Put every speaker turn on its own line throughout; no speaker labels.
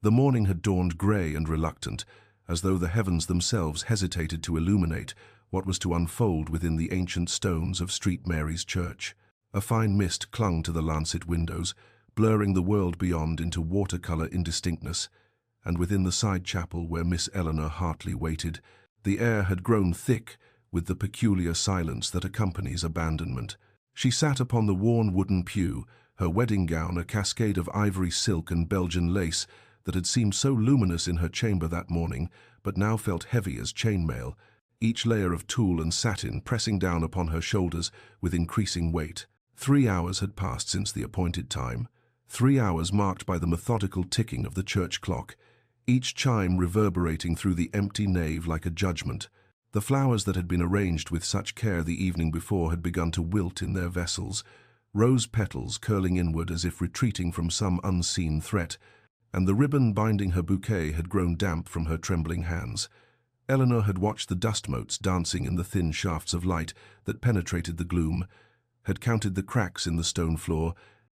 The morning had dawned grey and reluctant, as though the heavens themselves hesitated to illuminate what was to unfold within the ancient stones of St. Mary's Church. A fine mist clung to the lancet windows, blurring the world beyond into watercolour indistinctness, and within the side chapel where Miss Eleanor Hartley waited, the air had grown thick with the peculiar silence that accompanies abandonment. She sat upon the worn wooden pew, her wedding gown a cascade of ivory silk and Belgian lace that had seemed so luminous in her chamber that morning, but now felt heavy as chainmail, each layer of tulle and satin pressing down upon her shoulders with increasing weight. 3 hours had passed since the appointed time, 3 hours marked by the methodical ticking of the church clock, each chime reverberating through the empty nave like a judgment. The flowers that had been arranged with such care the evening before had begun to wilt in their vessels, rose petals curling inward as if retreating from some unseen threat, and the ribbon binding her bouquet had grown damp from her trembling hands. Eleanor had watched the dust motes dancing in the thin shafts of light that penetrated the gloom, had counted the cracks in the stone floor,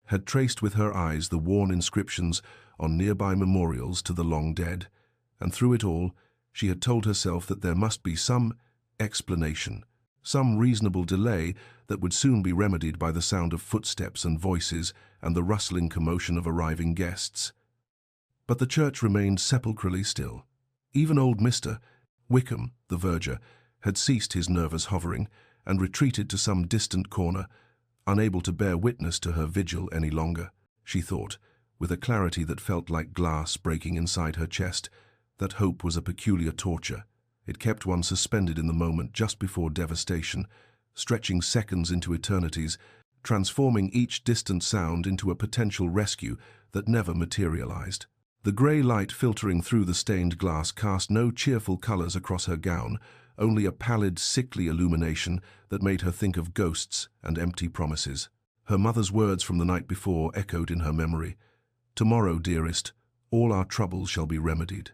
had traced with her eyes the worn inscriptions on nearby memorials to the long dead, and through it all she had told herself that there must be some explanation, some reasonable delay that would soon be remedied by the sound of footsteps and voices and the rustling commotion of arriving guests. But the church remained sepulchrally still. Even old Mr. Wickham, the verger, had ceased his nervous hovering and retreated to some distant corner, unable to bear witness to her vigil any longer. She thought, with a clarity that felt like glass breaking inside her chest, that hope was a peculiar torture. It kept one suspended in the moment just before devastation, stretching seconds into eternities, transforming each distant sound into a potential rescue that never materialized. The grey light filtering through the stained glass cast no cheerful colours across her gown, only a pallid, sickly illumination that made her think of ghosts and empty promises. Her mother's words from the night before echoed in her memory. "Tomorrow, dearest, all our troubles shall be remedied."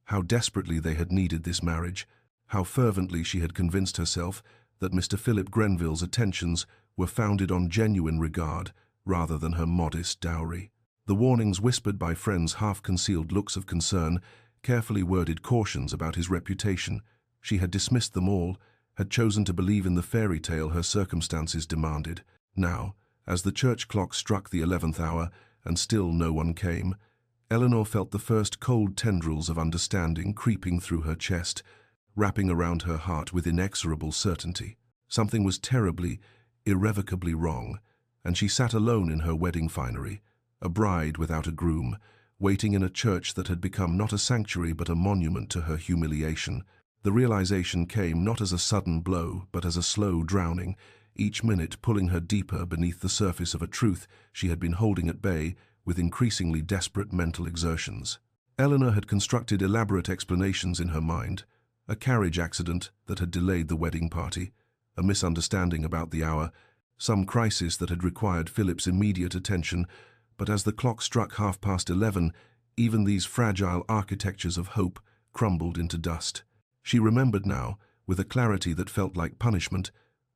How desperately they had needed this marriage, how fervently she had convinced herself that Mr. Philip Grenville's attentions were founded on genuine regard rather than her modest dowry. The warnings whispered by friends, half-concealed looks of concern, carefully worded cautions about his reputation, she had dismissed them all, had chosen to believe in the fairy tale her circumstances demanded. Now, as the church clock struck the 11th hour and still no one came, Eleanor felt the first cold tendrils of understanding creeping through her chest, wrapping around her heart with inexorable certainty. Something was terribly, irrevocably wrong, and she sat alone in her wedding finery, a bride without a groom, waiting in a church that had become not a sanctuary but a monument to her humiliation. The realization came not as a sudden blow, but as a slow drowning, each minute pulling her deeper beneath the surface of a truth she had been holding at bay with increasingly desperate mental exertions. Eleanor had constructed elaborate explanations in her mind: a carriage accident that had delayed the wedding party, a misunderstanding about the hour, some crisis that had required Philip's immediate attention. But as the clock struck 11:30, even these fragile architectures of hope crumbled into dust. She remembered now, with a clarity that felt like punishment,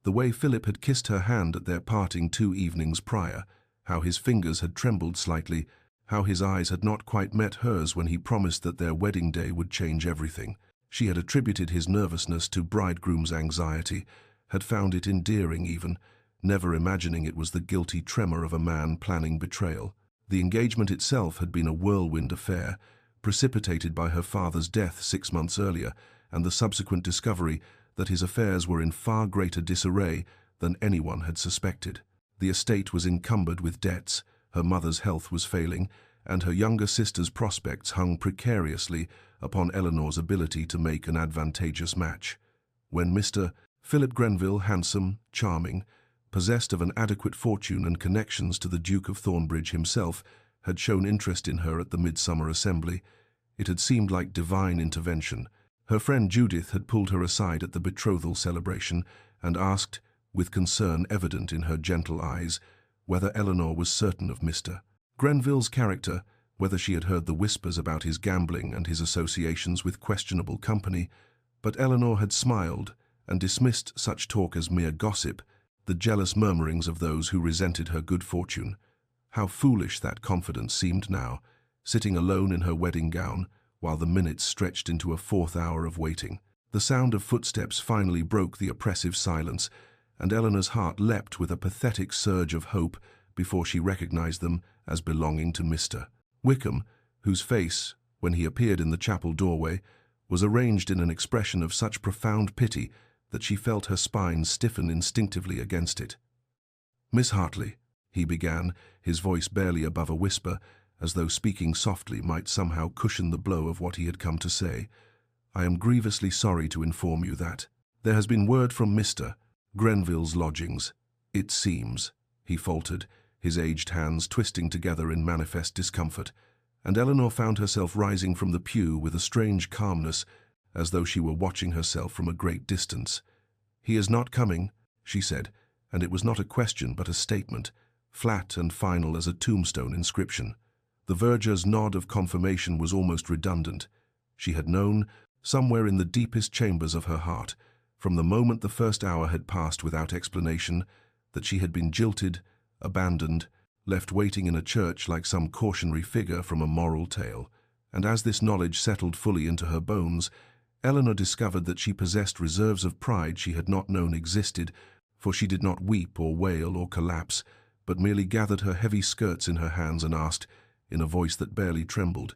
the way Philip had kissed her hand at their parting 2 evenings prior, how his fingers had trembled slightly, how his eyes had not quite met hers when he promised that their wedding day would change everything. She had attributed his nervousness to bridegroom's anxiety, had found it endearing even, never imagining it was the guilty tremor of a man planning betrayal. The engagement itself had been a whirlwind affair, precipitated by her father's death 6 months earlier, and the subsequent discovery that his affairs were in far greater disarray than anyone had suspected. The estate was encumbered with debts, her mother's health was failing, and her younger sister's prospects hung precariously upon Eleanor's ability to make an advantageous match. When Mr. Philip Grenville, handsome, charming, possessed of an adequate fortune and connections to the Duke of Thornbridge himself, had shown interest in her at the Midsummer Assembly, it had seemed like divine intervention. Her friend Judith had pulled her aside at the betrothal celebration and asked, with concern evident in her gentle eyes, whether Eleanor was certain of Mr. Grenville's character, whether she had heard the whispers about his gambling and his associations with questionable company. But Eleanor had smiled and dismissed such talk as mere gossip, the jealous murmurings of those who resented her good fortune. How foolish that confidence seemed now. sitting alone in her wedding gown, while the minutes stretched into a fourth hour of waiting. The sound of footsteps finally broke the oppressive silence, and Eleanor's heart leapt with a pathetic surge of hope before she recognized them as belonging to Mr. Wickham, whose face, when he appeared in the chapel doorway, was arranged in an expression of such profound pity that she felt her spine stiffen instinctively against it. "Miss Hartley," he began, his voice barely above a whisper, as though speaking softly might somehow cushion the blow of what he had come to say, "I am grievously sorry to inform you that there has been word from Mr. Grenville's lodgings. It seems," he faltered, his aged hands twisting together in manifest discomfort, and Eleanor found herself rising from the pew with a strange calmness, as though she were watching herself from a great distance. "He is not coming," she said, and it was not a question but a statement, flat and final as a tombstone inscription. The verger's nod of confirmation was almost redundant. She had known, somewhere in the deepest chambers of her heart, from the moment the first hour had passed without explanation, that she had been jilted, abandoned, left waiting in a church like some cautionary figure from a moral tale. And as this knowledge settled fully into her bones, Eleanor discovered that she possessed reserves of pride she had not known existed, for she did not weep or wail or collapse, but merely gathered her heavy skirts in her hands and asked, in a voice that barely trembled,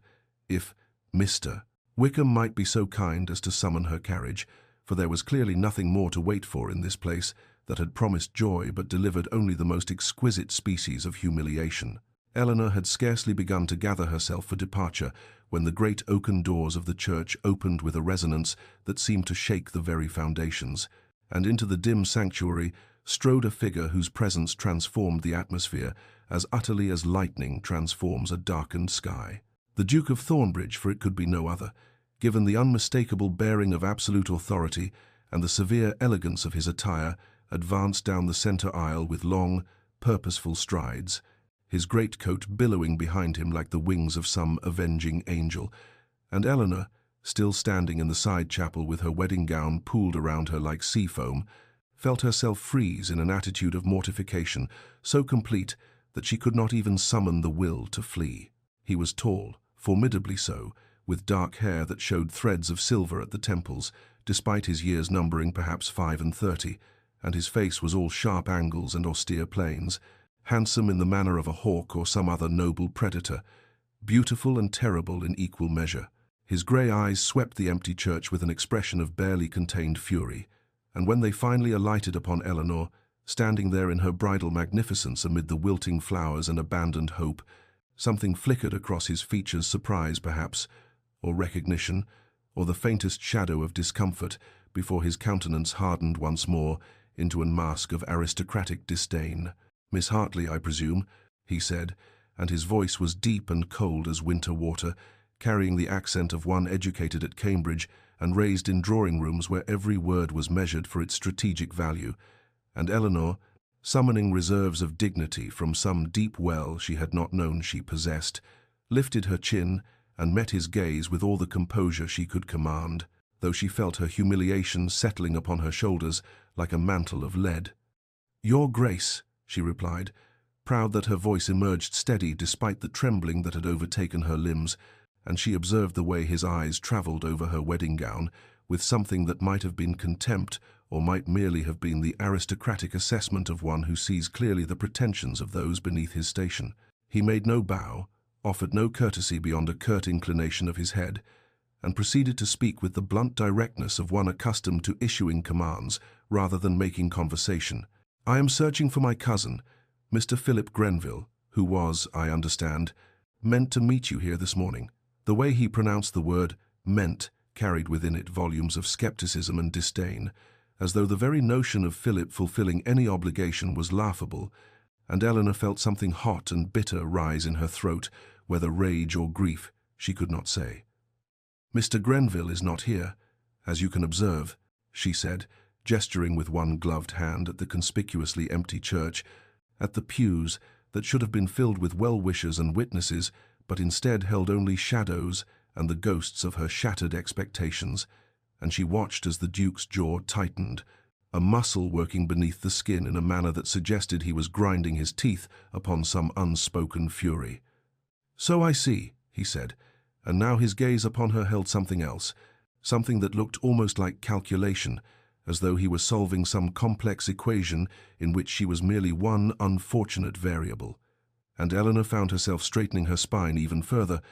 if Mr. Wickham might be so kind as to summon her carriage, for there was clearly nothing more to wait for in this place that had promised joy but delivered only the most exquisite species of humiliation. Eleanor had scarcely begun to gather herself for departure when the great oaken doors of the church opened with a resonance that seemed to shake the very foundations, and into the dim sanctuary strode a figure whose presence transformed the atmosphere as utterly as lightning transforms a darkened sky. The Duke of Thornbridge, for it could be no other, given the unmistakable bearing of absolute authority and the severe elegance of his attire, advanced down the centre aisle with long, purposeful strides, his greatcoat billowing behind him like the wings of some avenging angel, and Eleanor, still standing in the side chapel with her wedding gown pooled around her like sea foam, felt herself freeze in an attitude of mortification so complete that she could not even summon the will to flee. He was tall, formidably so, with dark hair that showed threads of silver at the temples, despite his years numbering perhaps 35, and his face was all sharp angles and austere planes, handsome in the manner of a hawk or some other noble predator, beautiful and terrible in equal measure. His grey eyes swept the empty church with an expression of barely contained fury, and when they finally alighted upon Eleanor, standing there in her bridal magnificence amid the wilting flowers and abandoned hope, something flickered across his features, surprise perhaps, or recognition, or the faintest shadow of discomfort, before his countenance hardened once more into a mask of aristocratic disdain. "Miss Hartley, I presume," he said, and his voice was deep and cold as winter water, carrying the accent of one educated at Cambridge and raised in drawing-rooms where every word was measured for its strategic value, and Eleanor, summoning reserves of dignity from some deep well she had not known she possessed, lifted her chin and met his gaze with all the composure she could command, though she felt her humiliation settling upon her shoulders like a mantle of lead. "Your Grace," she replied, proud that her voice emerged steady despite the trembling that had overtaken her limbs, and she observed the way his eyes travelled over her wedding gown with something that might have been contempt or might merely have been the aristocratic assessment of one who sees clearly the pretensions of those beneath his station. He made no bow, offered no courtesy beyond a curt inclination of his head, and proceeded to speak with the blunt directness of one accustomed to issuing commands rather than making conversation. "I am searching for my cousin, Mr. Philip Grenville, who was, I understand, meant to meet you here this morning." The way he pronounced the word "meant" carried within it volumes of skepticism and disdain, as though the very notion of Philip fulfilling any obligation was laughable, and Eleanor felt something hot and bitter rise in her throat, whether rage or grief, she could not say. "Mr. Grenville is not here, as you can observe," she said, gesturing with one gloved hand at the conspicuously empty church, at the pews that should have been filled with well-wishers and witnesses, but instead held only shadows and the ghosts of her shattered expectations, and she watched as the Duke's jaw tightened, a muscle working beneath the skin in a manner that suggested he was grinding his teeth upon some unspoken fury. "So I see," he said, and now his gaze upon her held something else, something that looked almost like calculation, as though he was solving some complex equation in which she was merely one unfortunate variable. And Eleanor found herself straightening her spine even further,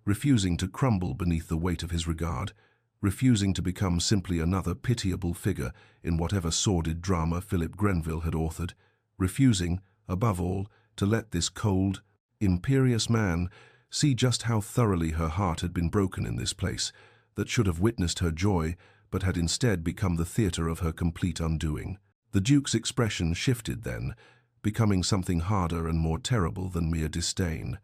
refusing to crumble beneath the weight of his regard, refusing to become simply another pitiable figure in whatever sordid drama Philip Grenville had authored, refusing, above all, to let this cold, imperious man see just how thoroughly her heart had been broken in this place, that should have witnessed her joy, but had instead become the theatre of her complete undoing. The Duke's expression shifted then, becoming something harder and more terrible than mere disdain.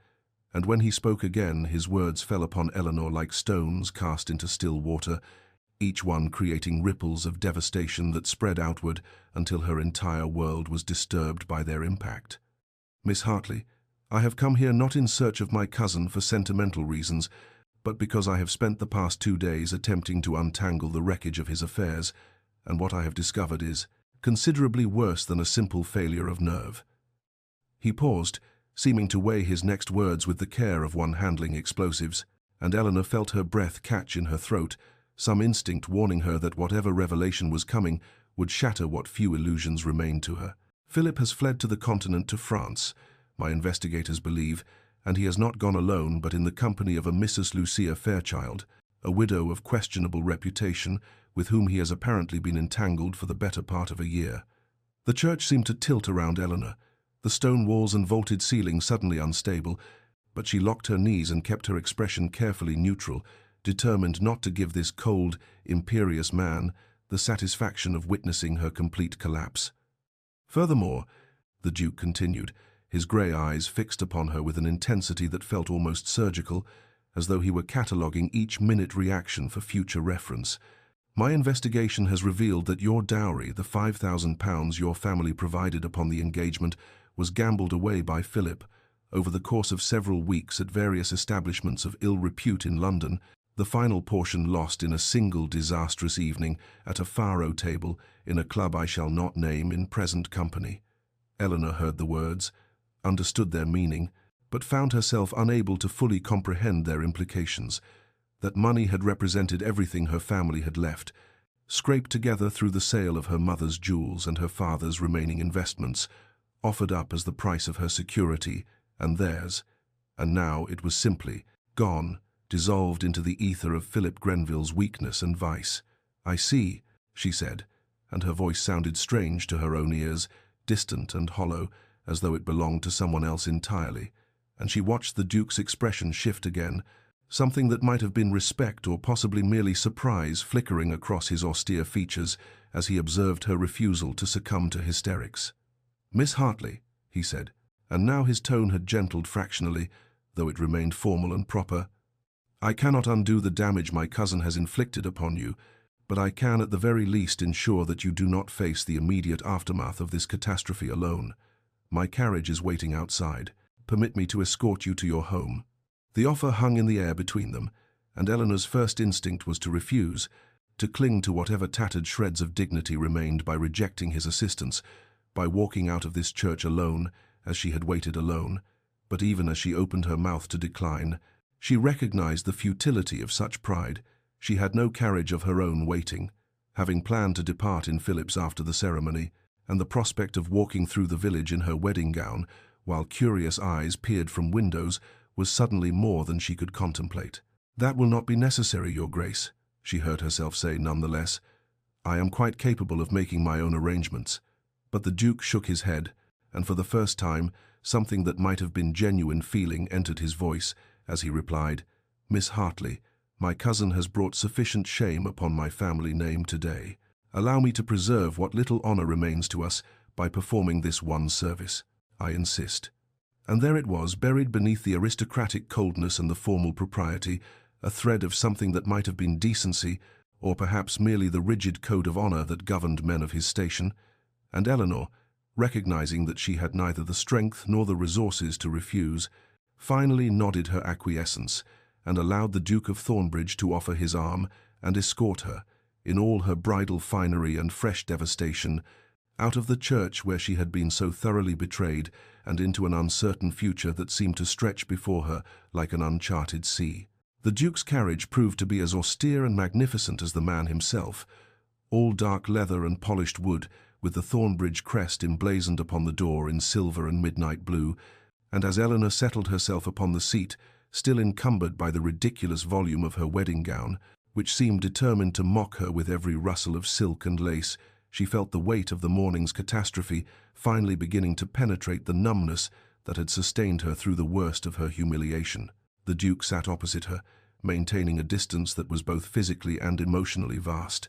And when he spoke again, his words fell upon Eleanor like stones cast into still water, each one creating ripples of devastation that spread outward until her entire world was disturbed by their impact. "Miss Hartley, I have come here not in search of my cousin for sentimental reasons, but because I have spent the past 2 days attempting to untangle the wreckage of his affairs, and what I have discovered is considerably worse than a simple failure of nerve." He paused, seeming to weigh his next words with the care of one handling explosives, and Eleanor felt her breath catch in her throat, some instinct warning her that whatever revelation was coming would shatter what few illusions remained to her. "Philip has fled to the continent, to France, my investigators believe, and he has not gone alone but in the company of a Mrs. Lucia Fairchild, a widow of questionable reputation, with whom he has apparently been entangled for the better part of a year." The church seemed to tilt around Eleanor, the stone walls and vaulted ceiling suddenly unstable, but she locked her knees and kept her expression carefully neutral, determined not to give this cold, imperious man the satisfaction of witnessing her complete collapse. "Furthermore," the Duke continued, his grey eyes fixed upon her with an intensity that felt almost surgical, as though he were cataloguing each minute reaction for future reference, "my investigation has revealed that your dowry, the £5,000 your family provided upon the engagement, was gambled away by Philip over the course of several weeks at various establishments of ill repute in London, the final portion lost in a single disastrous evening at a faro table in a club I shall not name in present company." Eleanor heard the words, understood their meaning, but found herself unable to fully comprehend their implications. That money had represented everything her family had left, scraped together through the sale of her mother's jewels and her father's remaining investments, offered up as the price of her security and theirs, and now it was simply gone, dissolved into the ether of Philip Grenville's weakness and vice. "I see," she said, and her voice sounded strange to her own ears, distant and hollow, as though it belonged to someone else entirely, and she watched the Duke's expression shift again, something that might have been respect or possibly merely surprise flickering across his austere features as he observed her refusal to succumb to hysterics. "Miss Hartley," he said, and now his tone had gentled fractionally, though it remained formal and proper, "I cannot undo the damage my cousin has inflicted upon you, but I can at the very least ensure that you do not face the immediate aftermath of this catastrophe alone. My carriage is waiting outside. Permit me to escort you to your home." The offer hung in the air between them, and Eleanor's first instinct was to refuse, to cling to whatever tattered shreds of dignity remained by rejecting his assistance, by walking out of this church alone, as she had waited alone. But even as she opened her mouth to decline, she recognized the futility of such pride. She had no carriage of her own waiting, having planned to depart in Philip's after the ceremony, and the prospect of walking through the village in her wedding gown, while curious eyes peered from windows, was suddenly more than she could contemplate. "That will not be necessary, Your Grace," she heard herself say nonetheless. "I am quite capable of making my own arrangements." But the Duke shook his head, and for the first time something that might have been genuine feeling entered his voice as he replied, "Miss Hartley, my cousin has brought sufficient shame upon my family name today. Allow me to preserve what little honor remains to us by performing this one service. I insist." And there it was, buried beneath the aristocratic coldness and the formal propriety, a thread of something that might have been decency, or perhaps merely the rigid code of honor that governed men of his station. And Eleanor, recognizing that she had neither the strength nor the resources to refuse, finally nodded her acquiescence and allowed the Duke of Thornbridge to offer his arm and escort her, in all her bridal finery and fresh devastation, out of the church where she had been so thoroughly betrayed, and into an uncertain future that seemed to stretch before her like an uncharted sea. The Duke's carriage proved to be as austere and magnificent as the man himself, all dark leather and polished wood, with the Thornbridge crest emblazoned upon the door in silver and midnight blue, and as Eleanor settled herself upon the seat, still encumbered by the ridiculous volume of her wedding gown, which seemed determined to mock her with every rustle of silk and lace, she felt the weight of the morning's catastrophe finally beginning to penetrate the numbness that had sustained her through the worst of her humiliation. The Duke sat opposite her, maintaining a distance that was both physically and emotionally vast.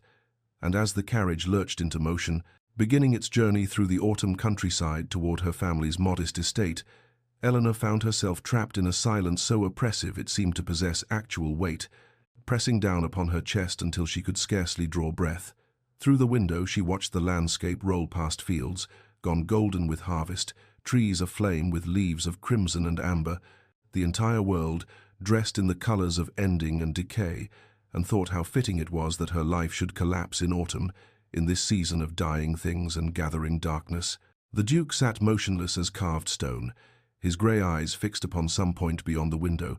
And as the carriage lurched into motion, beginning its journey through the autumn countryside toward her family's modest estate, Eleanor found herself trapped in a silence so oppressive it seemed to possess actual weight, pressing down upon her chest until she could scarcely draw breath. Through the window she watched the landscape roll past fields, gone golden with harvest, trees aflame with leaves of crimson and amber, the entire world dressed in the colors of ending and decay, and thought how fitting it was that her life should collapse in autumn, in this season of dying things and gathering darkness. The Duke sat motionless as carved stone, his grey eyes fixed upon some point beyond the window,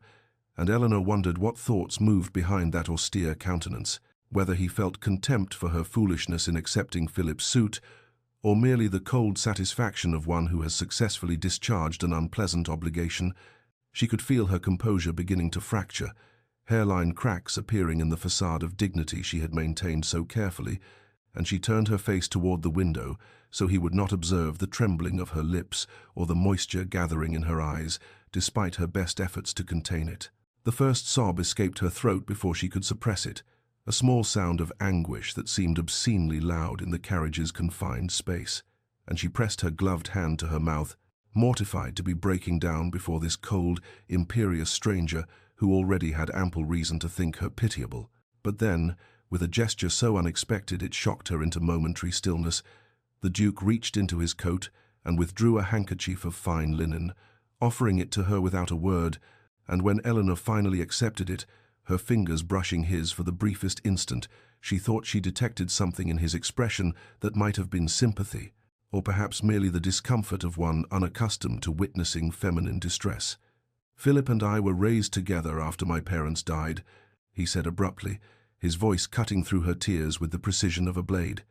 and Eleanor wondered what thoughts moved behind that austere countenance, whether he felt contempt for her foolishness in accepting Philip's suit, or merely the cold satisfaction of one who has successfully discharged an unpleasant obligation. She could feel her composure beginning to fracture, hairline cracks appearing in the facade of dignity she had maintained so carefully, and she turned her face toward the window so he would not observe the trembling of her lips or the moisture gathering in her eyes, despite her best efforts to contain it. The first sob escaped her throat before she could suppress it, a small sound of anguish that seemed obscenely loud in the carriage's confined space, and she pressed her gloved hand to her mouth, mortified to be breaking down before this cold, imperious stranger who already had ample reason to think her pitiable. But then, with a gesture so unexpected it shocked her into momentary stillness, the Duke reached into his coat and withdrew a handkerchief of fine linen, offering it to her without a word, and when Eleanor finally accepted it, her fingers brushing his for the briefest instant, she thought she detected something in his expression that might have been sympathy, or perhaps merely the discomfort of one unaccustomed to witnessing feminine distress. "Philip and I were raised together after my parents died," he said abruptly, his voice cutting through her tears with the precision of a blade.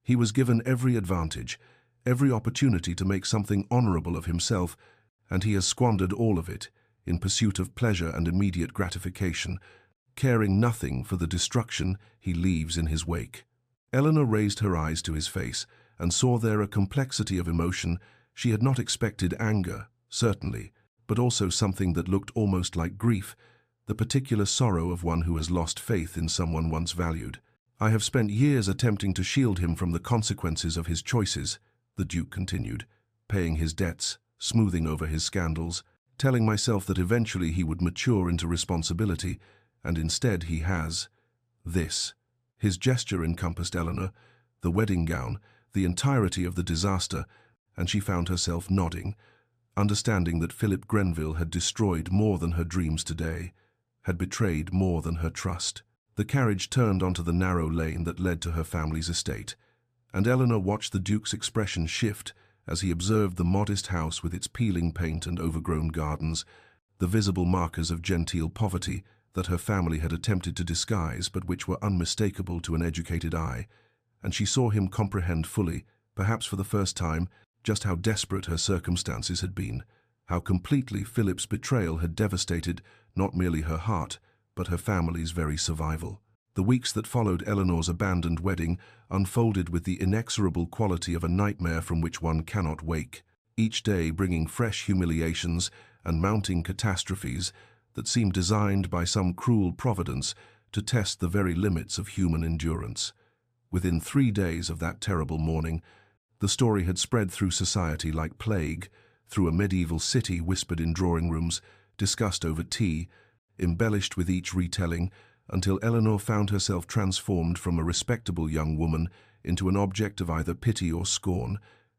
"He was given every advantage, every opportunity to make something honorable of himself, and he has squandered all of it in pursuit of pleasure and immediate gratification, caring nothing for the destruction he leaves in his wake." Eleanor raised her eyes to his face and saw there a complexity of emotion. She had not expected anger, certainly, but also something that looked almost like grief, the particular sorrow of one who has lost faith in someone once valued. "I have spent years attempting to shield him from the consequences of his choices," the Duke continued, paying his debts, smoothing over his scandals, telling myself that eventually he would mature into responsibility, and instead he has this. His gesture encompassed Eleanor, the wedding gown, the entirety of the disaster, and she found herself nodding, understanding that Philip Grenville had destroyed more than her dreams today, had betrayed more than her trust. The carriage turned onto the narrow lane that led to her family's estate, and Eleanor watched the Duke's expression shift as he observed the modest house with its peeling paint and overgrown gardens, the visible markers of genteel poverty that her family had attempted to disguise but which were unmistakable to an educated eye, and she saw him comprehend fully, perhaps for the first time, just how desperate her circumstances had been, how completely Philip's betrayal had devastated not merely her heart, but her family's very survival. The weeks that followed Eleanor's abandoned wedding unfolded with the inexorable quality of a nightmare from which one cannot wake, each day bringing fresh humiliations and mounting catastrophes that seemed designed by some cruel providence to test the very limits of human endurance. Within 3 days of that terrible morning, the story had spread through society like plague, through a medieval city whispered in drawing rooms, discussed over tea, embellished with each retelling, until Eleanor found herself transformed from a respectable young woman into an object of either pity or scorn,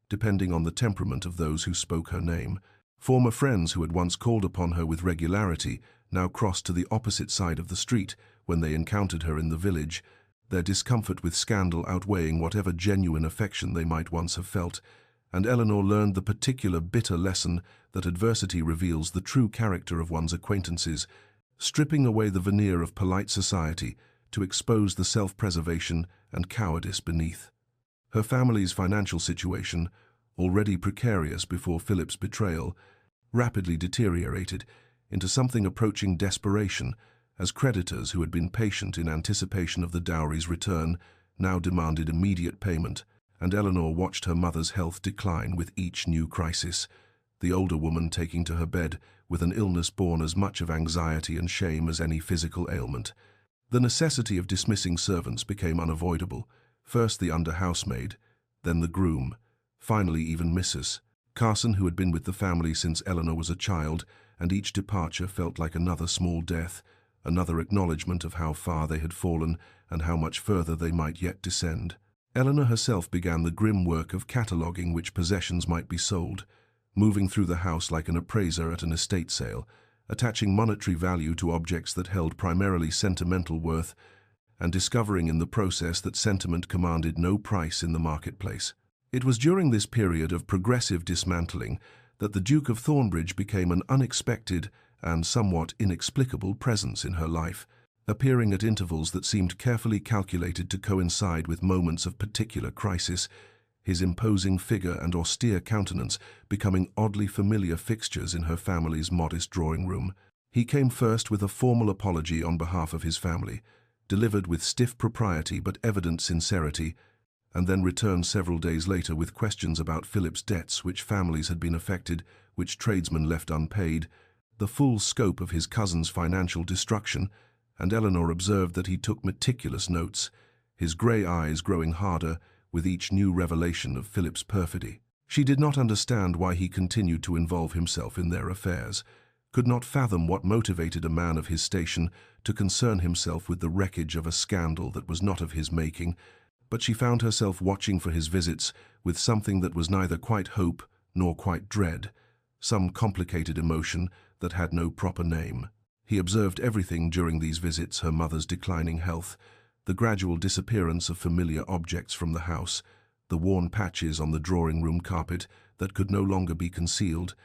depending on the temperament of those who spoke her name. Former friends who had once called upon her with regularity now crossed to the opposite side of the street when they encountered her in the village, their discomfort with scandal outweighing whatever genuine affection they might once have felt, and Eleanor learned the particular bitter lesson that adversity reveals the true character of one's acquaintances, stripping away the veneer of polite society to expose the self-preservation and cowardice beneath. Her family's financial situation, already precarious before Philip's betrayal, rapidly deteriorated into something approaching desperation as creditors who had been patient in anticipation of the dowry's return now demanded immediate payment, and Eleanor watched her mother's health decline with each new crisis, the older woman taking to her bed with an illness born as much of anxiety and shame as any physical ailment. The necessity of dismissing servants became unavoidable, first the under-housemaid, then the groom, finally even Mrs. Carson, who had been with the family since Eleanor was a child, and each departure felt like another small death, another acknowledgement of how far they had fallen and how much further they might yet descend. Eleanor herself began the grim work of cataloguing which possessions might be sold, moving through the house like an appraiser at an estate sale, attaching monetary value to objects that held primarily sentimental worth, and discovering in the process that sentiment commanded no price in the marketplace. It was during this period of progressive dismantling that the Duke of Thornbridge became an unexpected and somewhat inexplicable presence in her life, appearing at intervals that seemed carefully calculated to coincide with moments of particular crisis, his imposing figure and austere countenance becoming oddly familiar fixtures in her family's modest drawing room. He came first with a formal apology on behalf of his family, delivered with stiff propriety but evident sincerity, and then returned several days later with questions about Philip's debts, which families had been affected, which tradesmen left unpaid, the full scope of his cousin's financial destruction, and Eleanor observed that he took meticulous notes, his grey eyes growing harder with each new revelation of Philip's perfidy. She did not understand why he continued to involve himself in their affairs, could not fathom what motivated a man of his station to concern himself with the wreckage of a scandal that was not of his making, but she found herself watching for his visits with something that was neither quite hope nor quite dread, some complicated emotion that had no proper name. He observed everything during these visits: her mother's declining health, the gradual disappearance of familiar objects from the house, the worn patches on the drawing-room carpet that could no longer be concealed,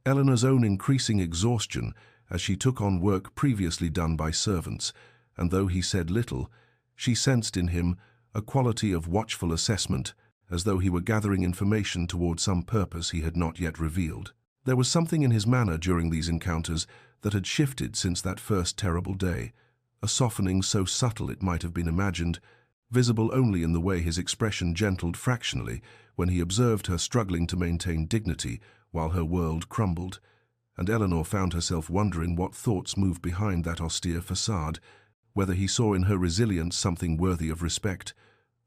Eleanor's own increasing exhaustion as she took on work previously done by servants, and though he said little, she sensed in him a quality of watchful assessment, as though he were gathering information toward some purpose he had not yet revealed. There was something in his manner during these encounters that had shifted since that first terrible day, a softening so subtle it might have been imagined, visible only in the way his expression gentled fractionally when he observed her struggling to maintain dignity while her world crumbled, and Eleanor found herself wondering what thoughts moved behind that austere facade, whether he saw in her resilience something worthy of respect,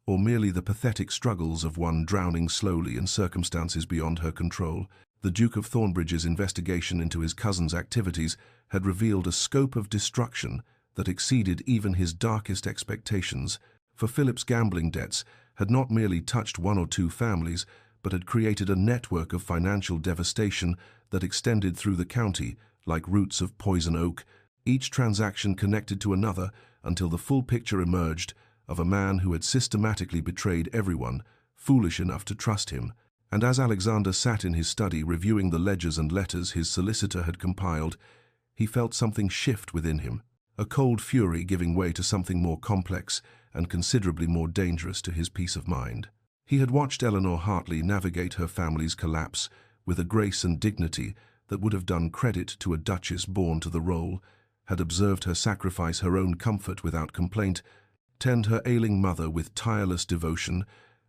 or merely the pathetic struggles of one drowning slowly in circumstances beyond her control. The Duke of Thornbridge's investigation into his cousin's activities had revealed a scope of destruction that exceeded even his darkest expectations, for Philip's gambling debts had not merely touched one or two families, but had created a network of financial devastation that extended through the county like roots of poison oak, each transaction connected to another until the full picture emerged of a man who had systematically betrayed everyone foolish enough to trust him. And as Alexander sat in his study reviewing the ledgers and letters his solicitor had compiled, he felt something shift within him, a cold fury giving way to something more complex and considerably more dangerous to his peace of mind. He had watched Eleanor Hartley navigate her family's collapse with a grace and dignity that would have done credit to a duchess born to the role, had observed her sacrifice her own comfort without complaint, tend her ailing mother with tireless devotion,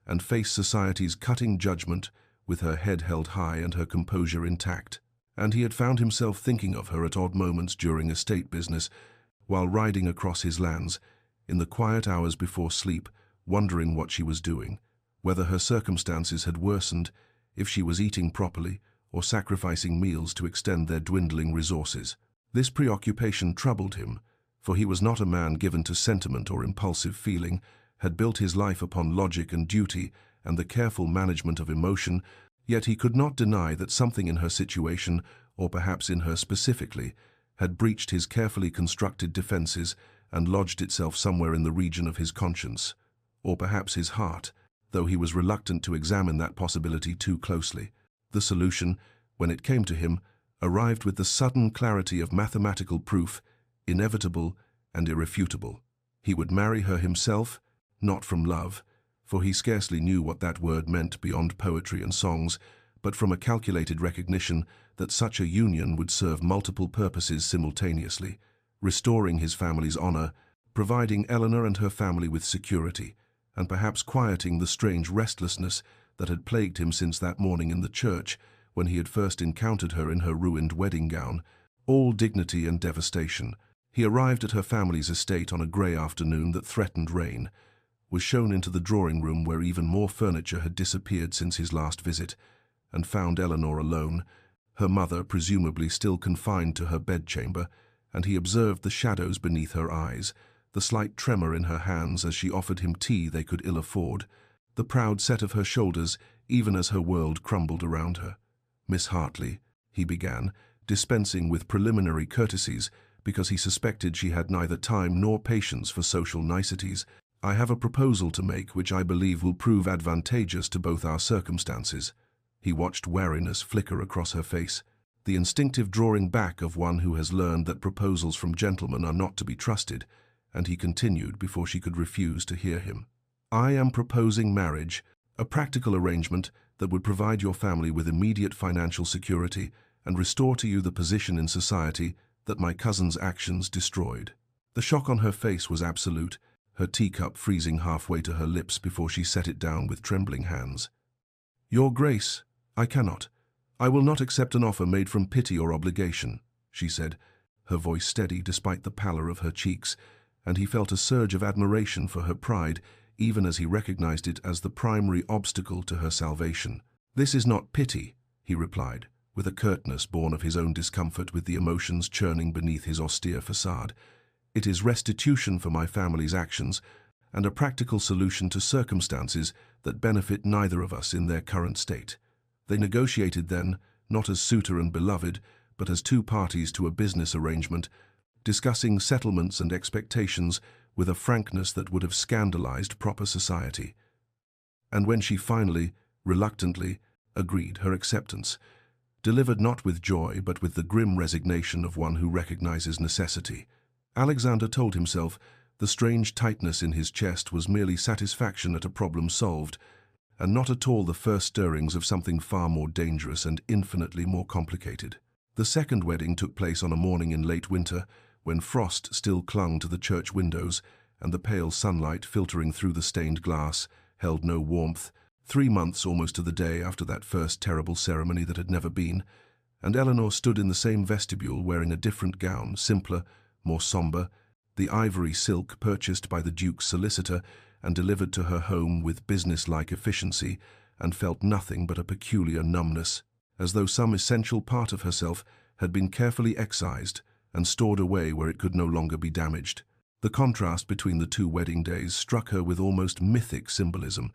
and face society's cutting judgment with her head held high and her composure intact. And he had found himself thinking of her at odd moments during estate business, while riding across his lands, in the quiet hours before sleep, wondering what she was doing, whether her circumstances had worsened, if she was eating properly, or sacrificing meals to extend their dwindling resources. This preoccupation troubled him, for he was not a man given to sentiment or impulsive feeling, had built his life upon logic and duty and the careful management of emotion, yet he could not deny that something in her situation, or perhaps in her specifically, had breached his carefully constructed defenses and lodged itself somewhere in the region of his conscience, or perhaps his heart, though he was reluctant to examine that possibility too closely. The solution, when it came to him, arrived with the sudden clarity of mathematical proof, inevitable and irrefutable. He would marry her himself, not from love, for he scarcely knew what that word meant beyond poetry and songs, but from a calculated recognition that such a union would serve multiple purposes simultaneously, restoring his family's honor, providing Eleanor and her family with security, and perhaps quieting the strange restlessness that had plagued him since that morning in the church when he had first encountered her in her ruined wedding gown, all dignity and devastation. He arrived at her family's estate on a grey afternoon that threatened rain, was shown into the drawing room where even more furniture had disappeared since his last visit, and found Eleanor alone, her mother presumably still confined to her bedchamber, and he observed the shadows beneath her eyes, the slight tremor in her hands as she offered him tea they could ill afford, the proud set of her shoulders even as her world crumbled around her. "Miss Hartley," he began, dispensing with preliminary courtesies because he suspected she had neither time nor patience for social niceties, "I have a proposal to make which I believe will prove advantageous to both our circumstances." He watched wariness flicker across her face, the instinctive drawing back of one who has learned that proposals from gentlemen are not to be trusted, and he continued before she could refuse to hear him. "I am proposing marriage, a practical arrangement that would provide your family with immediate financial security and restore to you the position in society that my cousin's actions destroyed." The shock on her face was absolute, her teacup freezing halfway to her lips before she set it down with trembling hands. "Your Grace, I cannot. I will not accept an offer made from pity or obligation," she said, her voice steady despite the pallor of her cheeks, and he felt a surge of admiration for her pride, even as he recognized it as the primary obstacle to her salvation. "This is not pity," he replied, with a curtness born of his own discomfort with the emotions churning beneath his austere facade. "It is restitution for my family's actions, and a practical solution to circumstances that benefit neither of us in their current state." They negotiated then, not as suitor and beloved, but as two parties to a business arrangement, discussing settlements and expectations with a frankness that would have scandalized proper society. And when she finally, reluctantly, agreed her acceptance, delivered not with joy but with the grim resignation of one who recognizes necessity, Alexander told himself the strange tightness in his chest was merely satisfaction at a problem solved, and not at all the first stirrings of something far more dangerous and infinitely more complicated. The second wedding took place on a morning in late winter, when frost still clung to the church windows, and the pale sunlight filtering through the stained glass held no warmth, 3 months almost to the day after that first terrible ceremony that had never been, and Eleanor stood in the same vestibule wearing a different gown, simpler, more sombre, the ivory silk purchased by the Duke's solicitor and delivered to her home with business-like efficiency, and felt nothing but a peculiar numbness, as though some essential part of herself had been carefully excised and stored away where it could no longer be damaged. The contrast between the 2 wedding days struck her with almost mythic symbolism.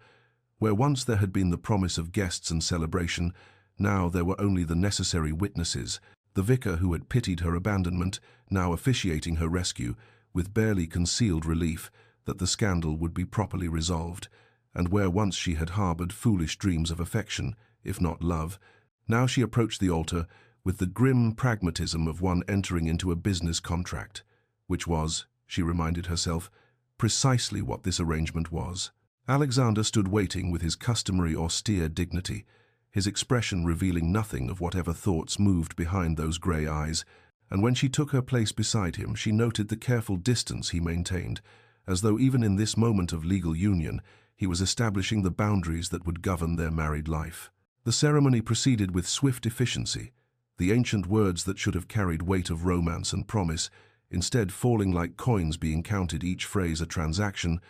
Where once there had been the promise of guests and celebration, now there were only the necessary witnesses, the vicar who had pitied her abandonment, now officiating her rescue, with barely concealed relief that the scandal would be properly resolved, and where once she had harbored foolish dreams of affection, if not love, now she approached the altar with the grim pragmatism of one entering into a business contract, which was, she reminded herself, precisely what this arrangement was. Alexander stood waiting with his customary austere dignity, his expression revealing nothing of whatever thoughts moved behind those grey eyes, and when she took her place beside him, she noted the careful distance he maintained, as though even in this moment of legal union he was establishing the boundaries that would govern their married life. The ceremony proceeded with swift efficiency, the ancient words that should have carried weight of romance and promise, instead falling like coins being counted, each phrase a transaction,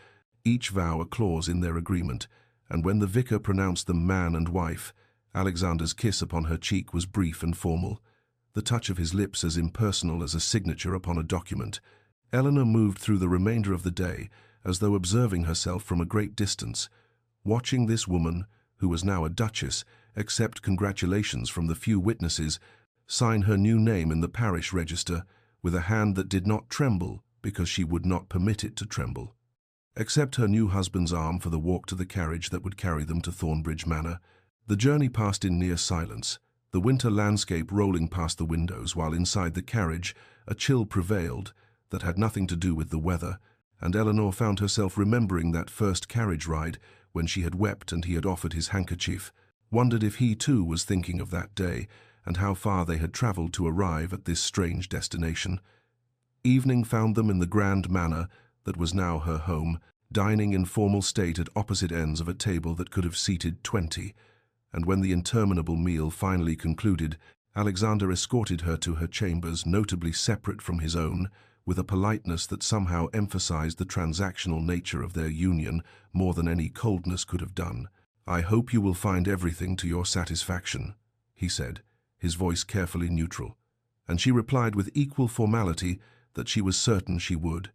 each vow a clause in their agreement, and when the vicar pronounced them man and wife, Alexander's kiss upon her cheek was brief and formal, the touch of his lips as impersonal as a signature upon a document. Eleanor moved through the remainder of the day as though observing herself from a great distance, watching this woman, who was now a duchess, accept congratulations from the few witnesses, sign her new name in the parish register, with a hand that did not tremble because she would not permit it to tremble. Except her new husband's arm for the walk to the carriage that would carry them to Thornbridge Manor, the journey passed in near silence, the winter landscape rolling past the windows, while inside the carriage a chill prevailed that had nothing to do with the weather, and Eleanor found herself remembering that first carriage ride when she had wept and he had offered his handkerchief, wondered if he too was thinking of that day and how far they had travelled to arrive at this strange destination. Evening found them in the grand manor that was now her home, dining in formal state at opposite ends of a table that could have seated 20, and when the interminable meal finally concluded, Alexander escorted her to her chambers, notably separate from his own, with a politeness that somehow emphasized the transactional nature of their union more than any coldness could have done. "I hope you will find everything to your satisfaction," he said, his voice carefully neutral, and she replied with equal formality that she was certain she would,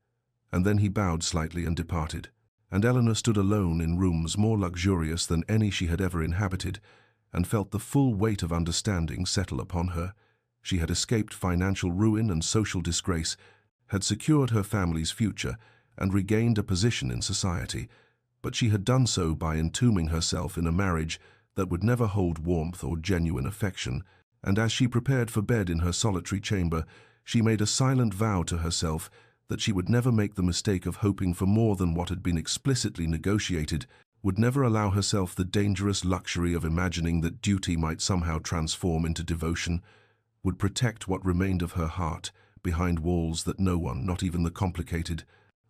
and then he bowed slightly and departed, and Eleanor stood alone in rooms more luxurious than any she had ever inhabited, and felt the full weight of understanding settle upon her. She had escaped financial ruin and social disgrace, had secured her family's future, and regained a position in society, but she had done so by entombing herself in a marriage that would never hold warmth or genuine affection, and as she prepared for bed in her solitary chamber, she made a silent vow to herself that she would never make the mistake of hoping for more than what had been explicitly negotiated, would never allow herself the dangerous luxury of imagining that duty might somehow transform into devotion, would protect what remained of her heart behind walls that no one, not even the complicated,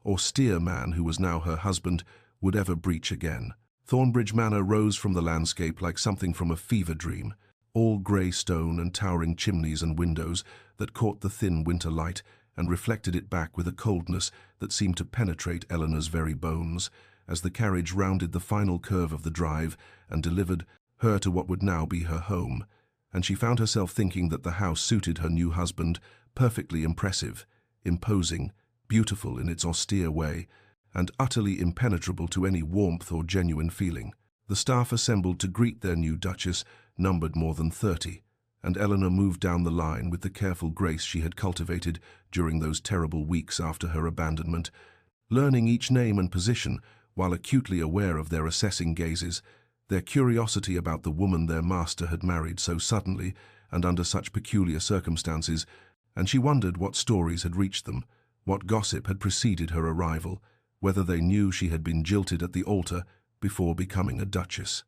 austere man who was now her husband, would ever breach again. Thornbridge Manor rose from the landscape like something from a fever dream, all grey stone and towering chimneys and windows that caught the thin winter light and reflected it back with a coldness that seemed to penetrate Eleanor's very bones, as the carriage rounded the final curve of the drive and delivered her to what would now be her home, and she found herself thinking that the house suited her new husband, perfectly impressive, imposing, beautiful in its austere way, and utterly impenetrable to any warmth or genuine feeling. The staff assembled to greet their new Duchess numbered more than 30, and Eleanor moved down the line with the careful grace she had cultivated during those terrible weeks after her abandonment, learning each name and position while acutely aware of their assessing gazes, their curiosity about the woman their master had married so suddenly and under such peculiar circumstances, and she wondered what stories had reached them, what gossip had preceded her arrival, whether they knew she had been jilted at the altar before becoming a duchess.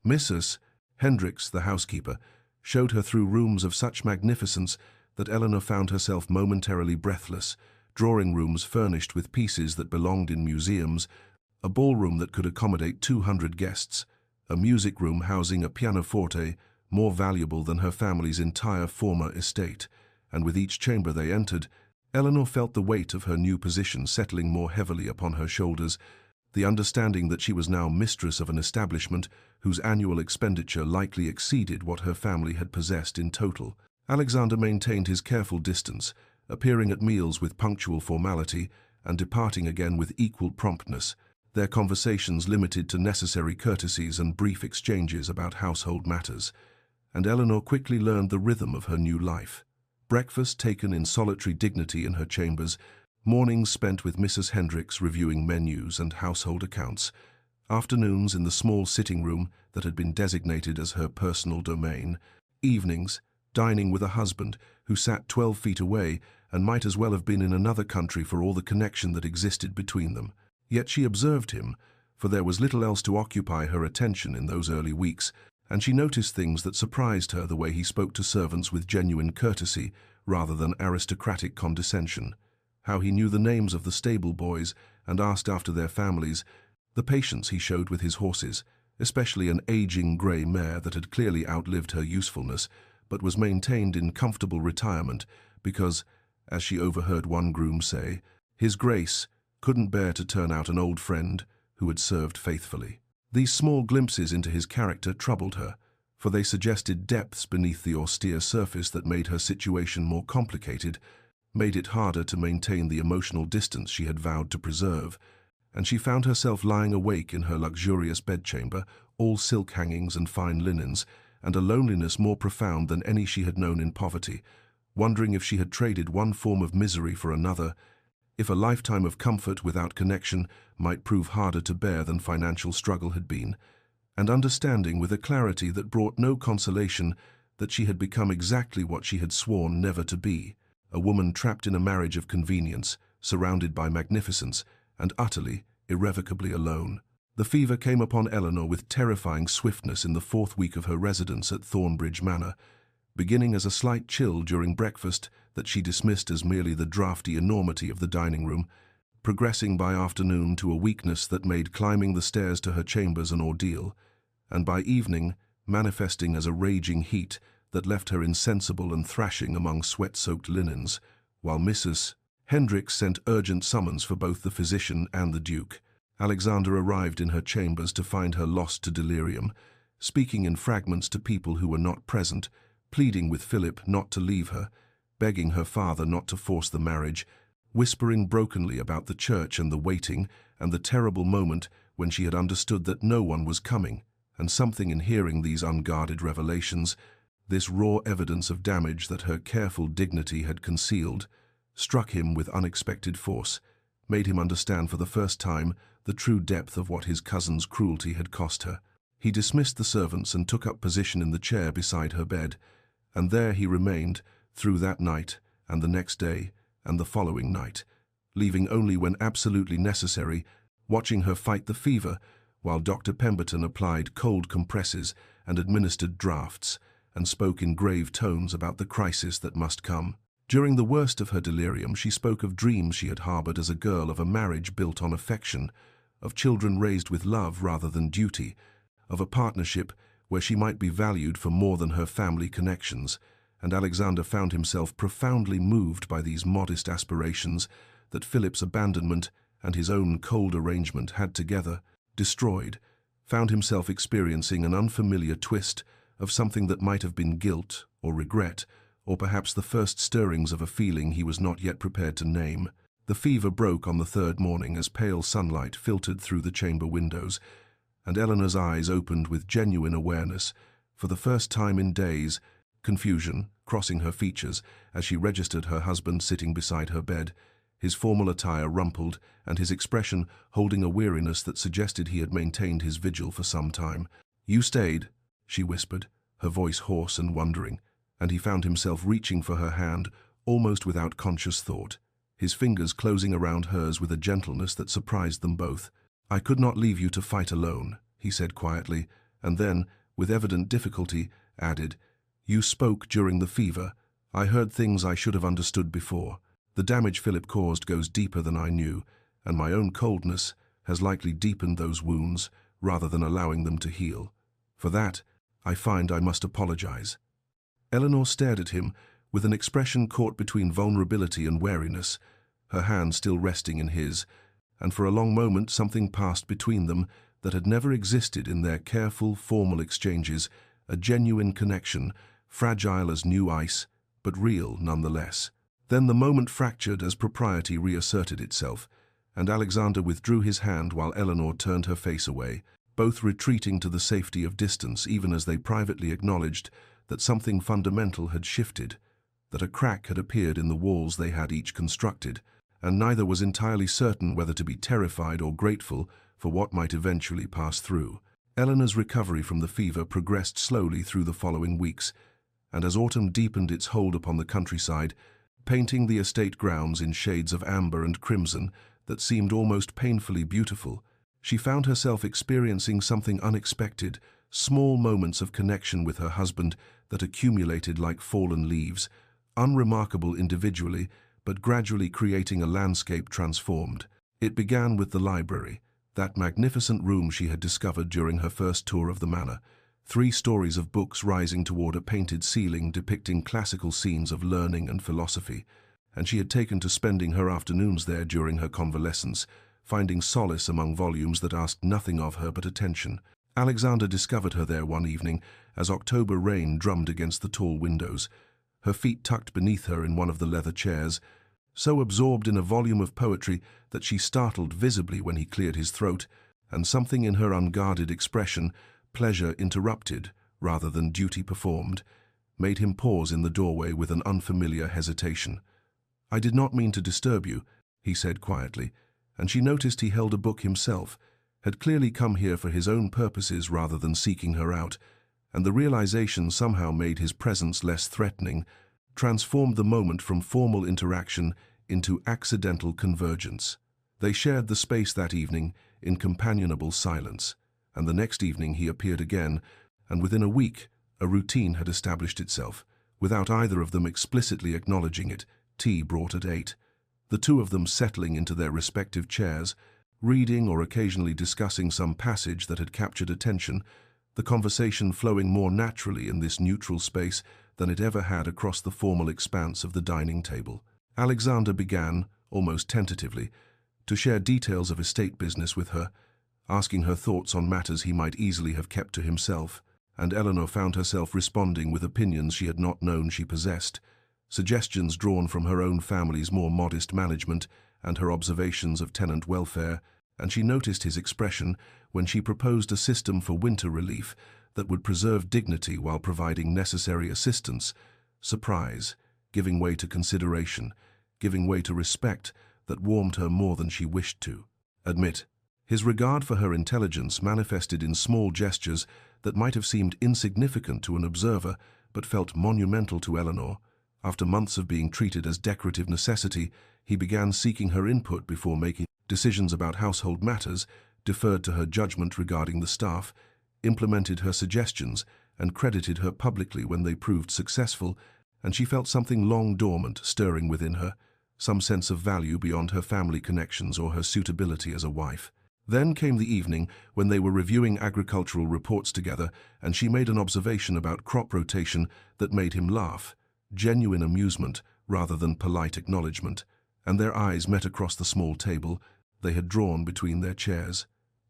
Mrs. Hendricks, the housekeeper, showed her through rooms of such magnificence that Eleanor found herself momentarily breathless, drawing rooms furnished with pieces that belonged in museums, a ballroom that could accommodate 200 guests, a music room housing a pianoforte more valuable than her family's entire former estate, and with each chamber they entered, Eleanor felt the weight of her new position settling more heavily upon her shoulders, the understanding that she was now mistress of an establishment whose annual expenditure likely exceeded what her family had possessed in total. Alexander maintained his careful distance, appearing at meals with punctual formality and departing again with equal promptness, their conversations limited to necessary courtesies and brief exchanges about household matters, and Eleanor quickly learned the rhythm of her new life. Breakfast taken in solitary dignity in her chambers, mornings spent with Mrs. Hendricks reviewing menus and household accounts, afternoons in the small sitting room that had been designated as her personal domain, evenings dining with a husband who sat 12 feet away and might as well have been in another country for all the connection that existed between them. Yet she observed him, for there was little else to occupy her attention in those early weeks, and she noticed things that surprised her: the way he spoke to servants with genuine courtesy rather than aristocratic condescension, how he knew the names of the stable boys and asked after their families, the patience he showed with his horses, especially an aging grey mare that had clearly outlived her usefulness, but was maintained in comfortable retirement because, as she overheard one groom say, His Grace couldn't bear to turn out an old friend who had served faithfully. These small glimpses into his character troubled her, for they suggested depths beneath the austere surface that made her situation more complicated, made it harder to maintain the emotional distance she had vowed to preserve, and she found herself lying awake in her luxurious bedchamber, all silk hangings and fine linens, and a loneliness more profound than any she had known in poverty, wondering if she had traded one form of misery for another, if a lifetime of comfort without connection might prove harder to bear than financial struggle had been, and understanding with a clarity that brought no consolation that she had become exactly what she had sworn never to be, a woman trapped in a marriage of convenience, surrounded by magnificence, and utterly, irrevocably alone. The fever came upon Eleanor with terrifying swiftness in the 4th week of her residence at Thornbridge Manor, beginning as a slight chill during breakfast that she dismissed as merely the draughty enormity of the dining room, progressing by afternoon to a weakness that made climbing the stairs to her chambers an ordeal, and by evening manifesting as a raging heat that left her insensible and thrashing among sweat-soaked linens, while Mrs. Hendricks sent urgent summons for both the physician and the Duke. Alexander arrived in her chambers to find her lost to delirium, speaking in fragments to people who were not present, pleading with Philip not to leave her, begging her father not to force the marriage, whispering brokenly about the church and the waiting and the terrible moment when she had understood that no one was coming, and something in hearing these unguarded revelations, this raw evidence of damage that her careful dignity had concealed, struck him with unexpected force, made him understand for the first time the true depth of what his cousin's cruelty had cost her. He dismissed the servants and took up position in the chair beside her bed, and there he remained through that night and the next day and the following night, leaving only when absolutely necessary, watching her fight the fever, while Dr. Pemberton applied cold compresses and administered draughts, and spoke in grave tones about the crisis that must come. During the worst of her delirium, she spoke of dreams she had harbored as a girl, of a marriage built on affection, of children raised with love rather than duty, of a partnership where she might be valued for more than her family connections, and Alexander found himself profoundly moved by these modest aspirations that Philip's abandonment and his own cold arrangement had together destroyed, found himself experiencing an unfamiliar twist of something that might have been guilt or regret, or perhaps the first stirrings of a feeling he was not yet prepared to name. The fever broke on the 3rd morning as pale sunlight filtered through the chamber windows, and Eleanor's eyes opened with genuine awareness. For the first time in days, confusion crossing her features as she registered her husband sitting beside her bed, his formal attire rumpled and his expression holding a weariness that suggested he had maintained his vigil for some time. "You stayed," she whispered, her voice hoarse and wondering, and he found himself reaching for her hand almost without conscious thought, his fingers closing around hers with a gentleness that surprised them both. "I could not leave you to fight alone," he said quietly, and then, with evident difficulty, added, "You spoke during the fever. I heard things I should have understood before. The damage Philip caused goes deeper than I knew, and my own coldness has likely deepened those wounds rather than allowing them to heal. For that, I find I must apologize." Eleanor stared at him with an expression caught between vulnerability and wariness, her hand still resting in his, and for a long moment something passed between them that had never existed in their careful, formal exchanges, a genuine connection, fragile as new ice, but real nonetheless. Then the moment fractured as propriety reasserted itself, and Alexander withdrew his hand while Eleanor turned her face away, both retreating to the safety of distance even as they privately acknowledged that something fundamental had shifted, that a crack had appeared in the walls they had each constructed, and neither was entirely certain whether to be terrified or grateful for what might eventually pass through. Eleanor's recovery from the fever progressed slowly through the following weeks, and as autumn deepened its hold upon the countryside, painting the estate grounds in shades of amber and crimson that seemed almost painfully beautiful, she found herself experiencing something unexpected, small moments of connection with her husband that accumulated like fallen leaves, unremarkable individually, but gradually creating a landscape transformed. It began with the library, that magnificent room she had discovered during her first tour of the manor, 3 stories of books rising toward a painted ceiling depicting classical scenes of learning and philosophy, and she had taken to spending her afternoons there during her convalescence, finding solace among volumes that asked nothing of her but attention. Alexander discovered her there one evening as October rain drummed against the tall windows, her feet tucked beneath her in one of the leather chairs, so absorbed in a volume of poetry that she startled visibly when he cleared his throat, and something in her unguarded expression, pleasure interrupted rather than duty performed, made him pause in the doorway with an unfamiliar hesitation. "I did not mean to disturb you," he said quietly, and she noticed he held a book himself, had clearly come here for his own purposes rather than seeking her out, and the realization somehow made his presence less threatening, transformed the moment from formal interaction into accidental convergence. They shared the space that evening in companionable silence, and the next evening he appeared again, and within a week a routine had established itself. Without either of them explicitly acknowledging it, tea brought at 8. The two of them settling into their respective chairs, reading or occasionally discussing some passage that had captured attention, the conversation flowing more naturally in this neutral space than it ever had across the formal expanse of the dining table. Alexander began, almost tentatively, to share details of estate business with her, asking her thoughts on matters he might easily have kept to himself, and Eleanor found herself responding with opinions she had not known she possessed, suggestions drawn from her own family's more modest management and her observations of tenant welfare, and she noticed his expression when she proposed a system for winter relief that would preserve dignity while providing necessary assistance. Surprise, giving way to consideration, giving way to respect that warmed her more than she wished to admit. His regard for her intelligence manifested in small gestures that might have seemed insignificant to an observer but felt monumental to Eleanor. After months of being treated as decorative necessity, he began seeking her input before making decisions about household matters, deferred to her judgment regarding the staff, implemented her suggestions, and credited her publicly when they proved successful, and she felt something long dormant stirring within her, some sense of value beyond her family connections or her suitability as a wife. Then came the evening when they were reviewing agricultural reports together, and she made an observation about crop rotation that made him laugh, genuine amusement rather than polite acknowledgement, and their eyes met across the small table they had drawn between their chairs,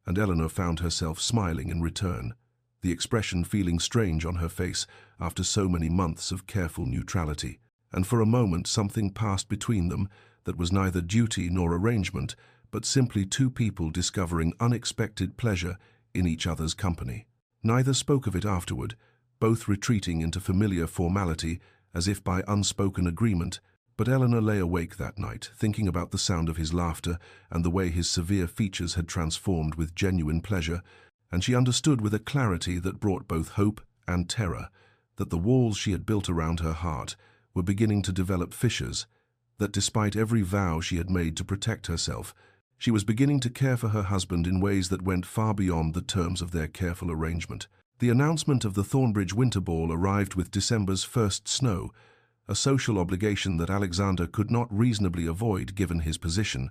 and Eleanor found herself smiling in return, the expression feeling strange on her face after so many months of careful neutrality. And for a moment something passed between them that was neither duty nor arrangement, but simply two people discovering unexpected pleasure in each other's company. Neither spoke of it afterward, both retreating into familiar formality as if by unspoken agreement, but Eleanor lay awake that night, thinking about the sound of his laughter and the way his severe features had transformed with genuine pleasure, and she understood with a clarity that brought both hope and terror that the walls she had built around her heart were beginning to develop fissures, that despite every vow she had made to protect herself, she was beginning to care for her husband in ways that went far beyond the terms of their careful arrangement. The announcement of the Thornbridge Winter Ball arrived with December's first snow, a social obligation that Alexander could not reasonably avoid given his position,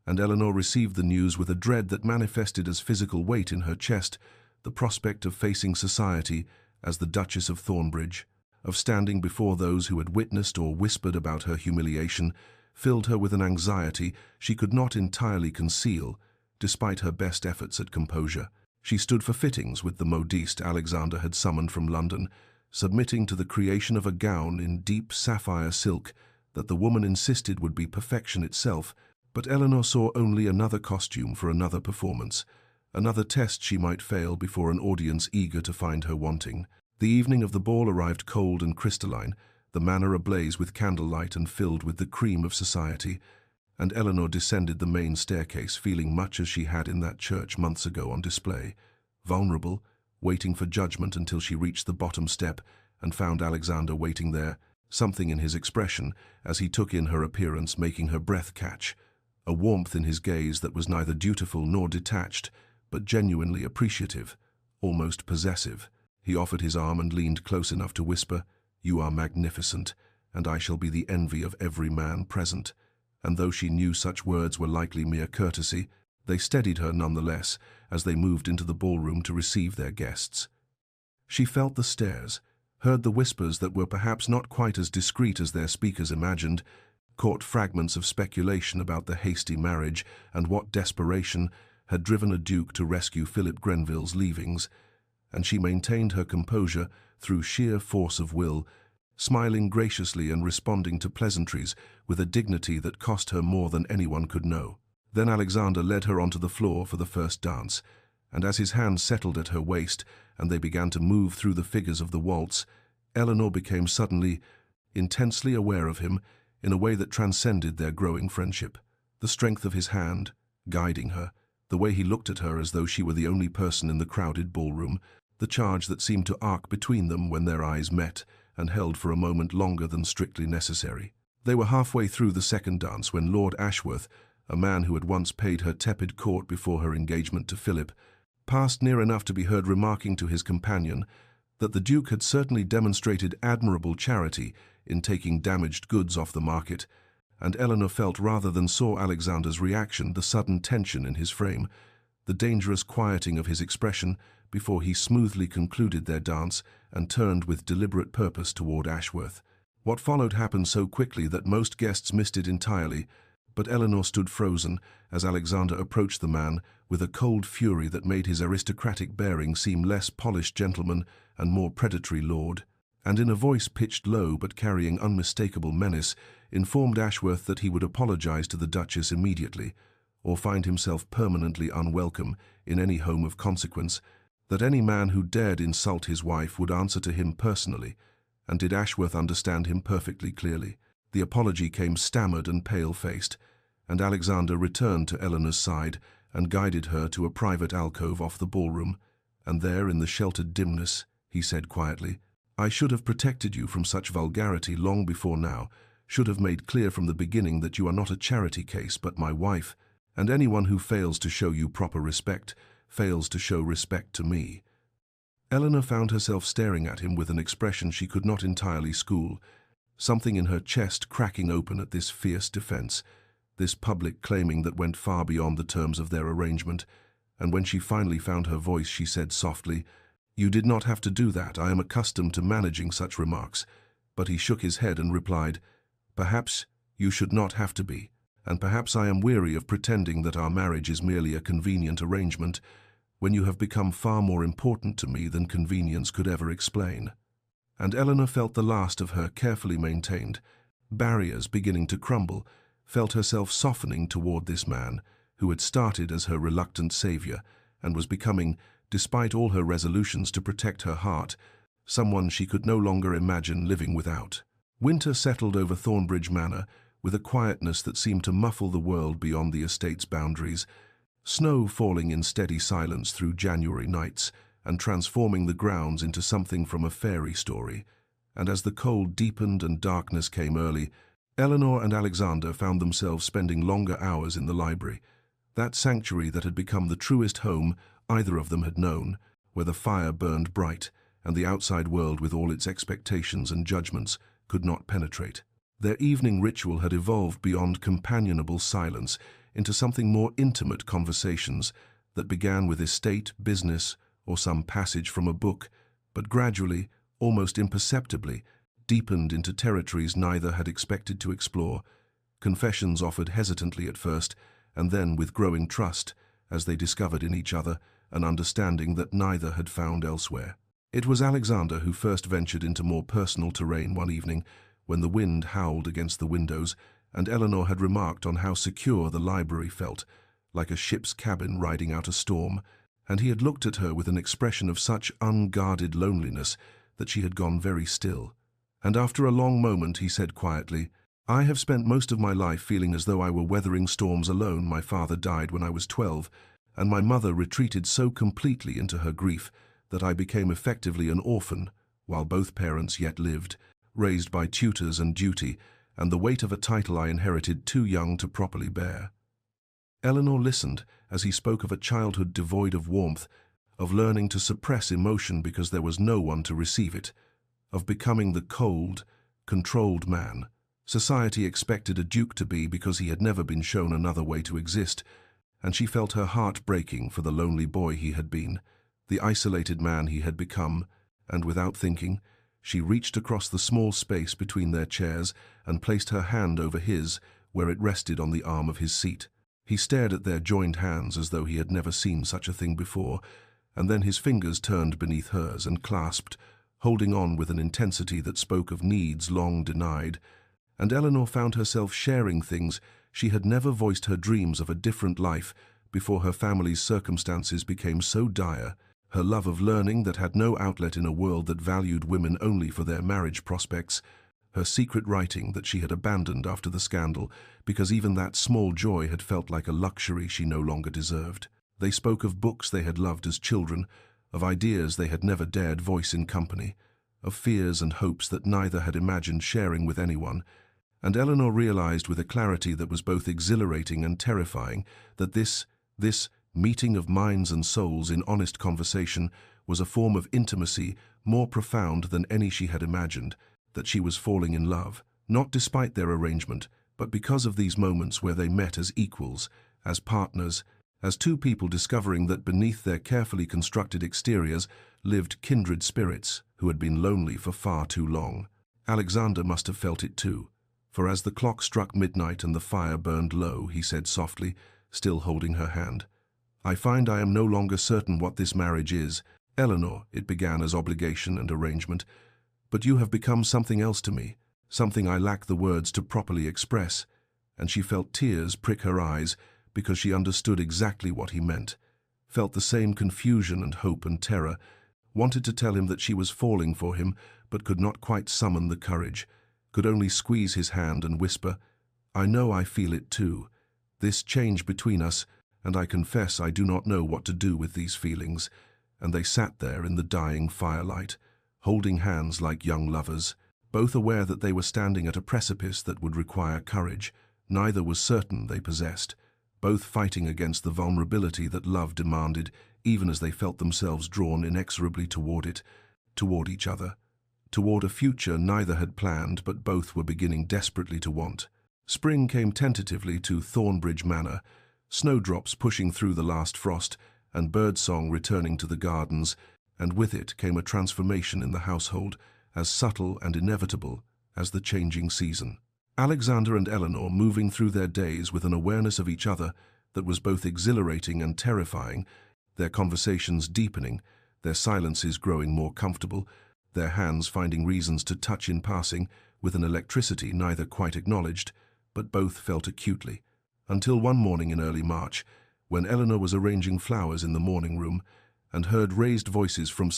and Eleanor received the news with a dread that manifested as physical weight in her chest, the prospect of facing society as the Duchess of Thornbridge, of standing before those who had witnessed or whispered about her humiliation, filled her with an anxiety she could not entirely conceal, despite her best efforts at composure. She stood for fittings with the modiste Alexander had summoned from London, submitting to the creation of a gown in deep sapphire silk that the woman insisted would be perfection itself, but Eleanor saw only another costume for another performance, another test she might fail before an audience eager to find her wanting. The evening of the ball arrived cold and crystalline, the manor ablaze with candlelight and filled with the cream of society, and Eleanor descended the main staircase feeling much as she had in that church months ago on display, vulnerable, waiting for judgment until she reached the bottom step and found Alexander waiting there, something in his expression as he took in her appearance making her breath catch, a warmth in his gaze that was neither dutiful nor detached, but genuinely appreciative, almost possessive. He offered his arm and leaned close enough to whisper, "You are magnificent, and I shall be the envy of every man present." And though she knew such words were likely mere courtesy, they steadied her nonetheless as they moved into the ballroom to receive their guests. She felt the stares, heard the whispers that were perhaps not quite as discreet as their speakers imagined, caught fragments of speculation about the hasty marriage and what desperation had driven a duke to rescue Philip Grenville's leavings, and she maintained her composure through sheer force of will, smiling graciously and responding to pleasantries with a dignity that cost her more than anyone could know. Then Alexander led her onto the floor for the first dance, and as his hand settled at her waist and they began to move through the figures of the waltz, Eleanor became suddenly intensely aware of him in a way that transcended their growing friendship. The strength of his hand, guiding her, the way he looked at her as though she were the only person in the crowded ballroom, the charge that seemed to arc between them when their eyes met and held for a moment longer than strictly necessary. They were halfway through the second dance when Lord Ashworth, a man who had once paid her tepid court before her engagement to Philip, passed near enough to be heard remarking to his companion that the Duke had certainly demonstrated admirable charity in taking damaged goods off the market, and Eleanor felt rather than saw Alexander's reaction the sudden tension in his frame, the dangerous quieting of his expression before he smoothly concluded their dance and turned with deliberate purpose toward Ashworth. What followed happened so quickly that most guests missed it entirely, but Eleanor stood frozen as Alexander approached the man with a cold fury that made his aristocratic bearing seem less polished gentleman and more predatory lord, and in a voice pitched low but carrying unmistakable menace, informed Ashworth that he would apologize to the Duchess immediately, or find himself permanently unwelcome in any home of consequence, that any man who dared insult his wife would answer to him personally. And did Ashworth understand him perfectly clearly? The apology came stammered and pale-faced, and Alexander returned to Eleanor's side and guided her to a private alcove off the ballroom, and there in the sheltered dimness, he said quietly, "I should have protected you from such vulgarity long before now, should have made clear from the beginning that you are not a charity case but my wife, and anyone who fails to show you proper respect fails to show respect to me." Eleanor found herself staring at him with an expression she could not entirely school, something in her chest cracking open at this fierce defense, this public claiming that went far beyond the terms of their arrangement, and when she finally found her voice she said softly, "You did not have to do that, I am accustomed to managing such remarks." But he shook his head and replied, "Perhaps you should not have to be, and perhaps I am weary of pretending that our marriage is merely a convenient arrangement, when you have become far more important to me than convenience could ever explain." And Eleanor felt the last of her carefully maintained barriers beginning to crumble, felt herself softening toward this man who had started as her reluctant savior and was becoming, despite all her resolutions to protect her heart, someone she could no longer imagine living without. Winter settled over Thornbridge Manor with a quietness that seemed to muffle the world beyond the estate's boundaries, snow falling in steady silence through January nights and transforming the grounds into something from a fairy story. And as the cold deepened and darkness came early, Eleanor and Alexander found themselves spending longer hours in the library, that sanctuary that had become the truest home either of them had known, where the fire burned bright and the outside world with all its expectations and judgments could not penetrate. Their evening ritual had evolved beyond companionable silence into something more intimate conversations that began with estate, business, or some passage from a book, but gradually, almost imperceptibly, deepened into territories neither had expected to explore. Confessions offered hesitantly at first, and then with growing trust, as they discovered in each other an understanding that neither had found elsewhere. It was Alexander who first ventured into more personal terrain one evening, when the wind howled against the windows, and Eleanor had remarked on how secure the library felt, like a ship's cabin riding out a storm, and he had looked at her with an expression of such unguarded loneliness that she had gone very still. And after a long moment he said quietly, "I have spent most of my life feeling as though I were weathering storms alone. My father died when I was 12, and my mother retreated so completely into her grief that I became effectively an orphan, while both parents yet lived, raised by tutors and duty, and the weight of a title I inherited too young to properly bear." Eleanor listened as he spoke of a childhood devoid of warmth, of learning to suppress emotion because there was no one to receive it, of becoming the cold, controlled man society expected a duke to be because he had never been shown another way to exist, and she felt her heart breaking for the lonely boy he had been, the isolated man he had become, and without thinking, she reached across the small space between their chairs and placed her hand over his where it rested on the arm of his seat. He stared at their joined hands as though he had never seen such a thing before, and then his fingers turned beneath hers and clasped, holding on with an intensity that spoke of needs long denied, and Eleanor found herself sharing things she had never voiced, her dreams of a different life before her family's circumstances became so dire, her love of learning that had no outlet in a world that valued women only for their marriage prospects, her secret writing that she had abandoned after the scandal, because even that small joy had felt like a luxury she no longer deserved. They spoke of books they had loved as children, of ideas they had never dared voice in company, of fears and hopes that neither had imagined sharing with anyone, and Eleanor realized with a clarity that was both exhilarating and terrifying that this meeting of minds and souls in honest conversation was a form of intimacy more profound than any she had imagined, that she was falling in love, not despite their arrangement, but because of these moments where they met as equals, as partners, as two people discovering that beneath their carefully constructed exteriors lived kindred spirits who had been lonely for far too long. Alexander must have felt it too, for as the clock struck midnight and the fire burned low, he said softly, still holding her hand, "I find I am no longer certain what this marriage is. Eleanor," it began as obligation and arrangement, "but you have become something else to me, something I lack the words to properly express," and she felt tears prick her eyes because she understood exactly what he meant, felt the same confusion and hope and terror, wanted to tell him that she was falling for him, but could not quite summon the courage, could only squeeze his hand and whisper, "I know I feel it too. This change between us, and I confess I do not know what to do with these feelings." And they sat there in the dying firelight, holding hands like young lovers, both aware that they were standing at a precipice that would require courage. Neither was certain they possessed, both fighting against the vulnerability that love demanded, even as they felt themselves drawn inexorably toward it, toward each other, toward a future neither had planned but both were beginning desperately to want. Spring came tentatively to Thornbridge Manor, snowdrops pushing through the last frost, and birdsong returning to the gardens, and with it came a transformation in the household, as subtle and inevitable as the changing season. Alexander and Eleanor moving through their days with an awareness of each other that was both exhilarating and terrifying, their conversations deepening, their silences growing more comfortable, their hands finding reasons to touch in passing with an electricity neither quite acknowledged, but both felt acutely, until one morning in early March, when Eleanor was arranging flowers in the morning room and heard raised voices from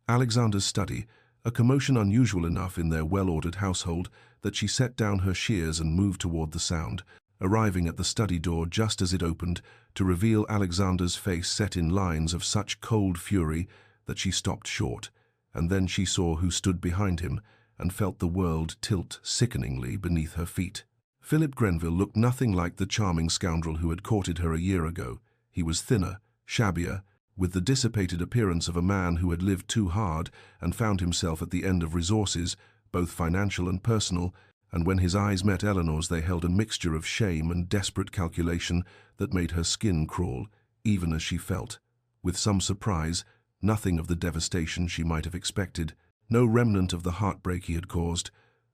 Alexander's study, a commotion unusual enough in their well-ordered household that she set down her shears and moved toward the sound, arriving at the study door just as it opened to reveal Alexander's face set in lines of such cold fury that she stopped short, and then she saw who stood behind him and felt the world tilt sickeningly beneath her feet. Philip Grenville looked nothing like the charming scoundrel who had courted her a year ago. He was thinner, shabbier, with the dissipated appearance of a man who had lived too hard and found himself at the end of resources, both financial and personal, and when his eyes met Eleanor's they held a mixture of shame and desperate calculation that made her skin crawl, even as she felt, with some surprise, nothing of the devastation she might have expected, no remnant of the heartbreak he had caused,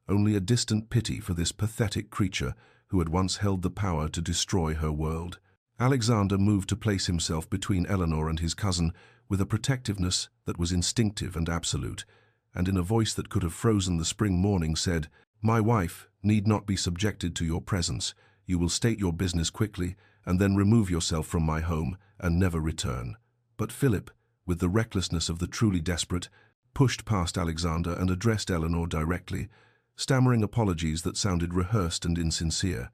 only a distant pity for this pathetic creature who had once held the power to destroy her world. Alexander moved to place himself between Eleanor and his cousin with a protectiveness that was instinctive and absolute, and in a voice that could have frozen the spring morning said, "My wife need not be subjected to your presence. You will state your business quickly and then remove yourself from my home and never return." But Philip, with the recklessness of the truly desperate, pushed past Alexander and addressed Eleanor directly, stammering apologies that sounded rehearsed and insincere,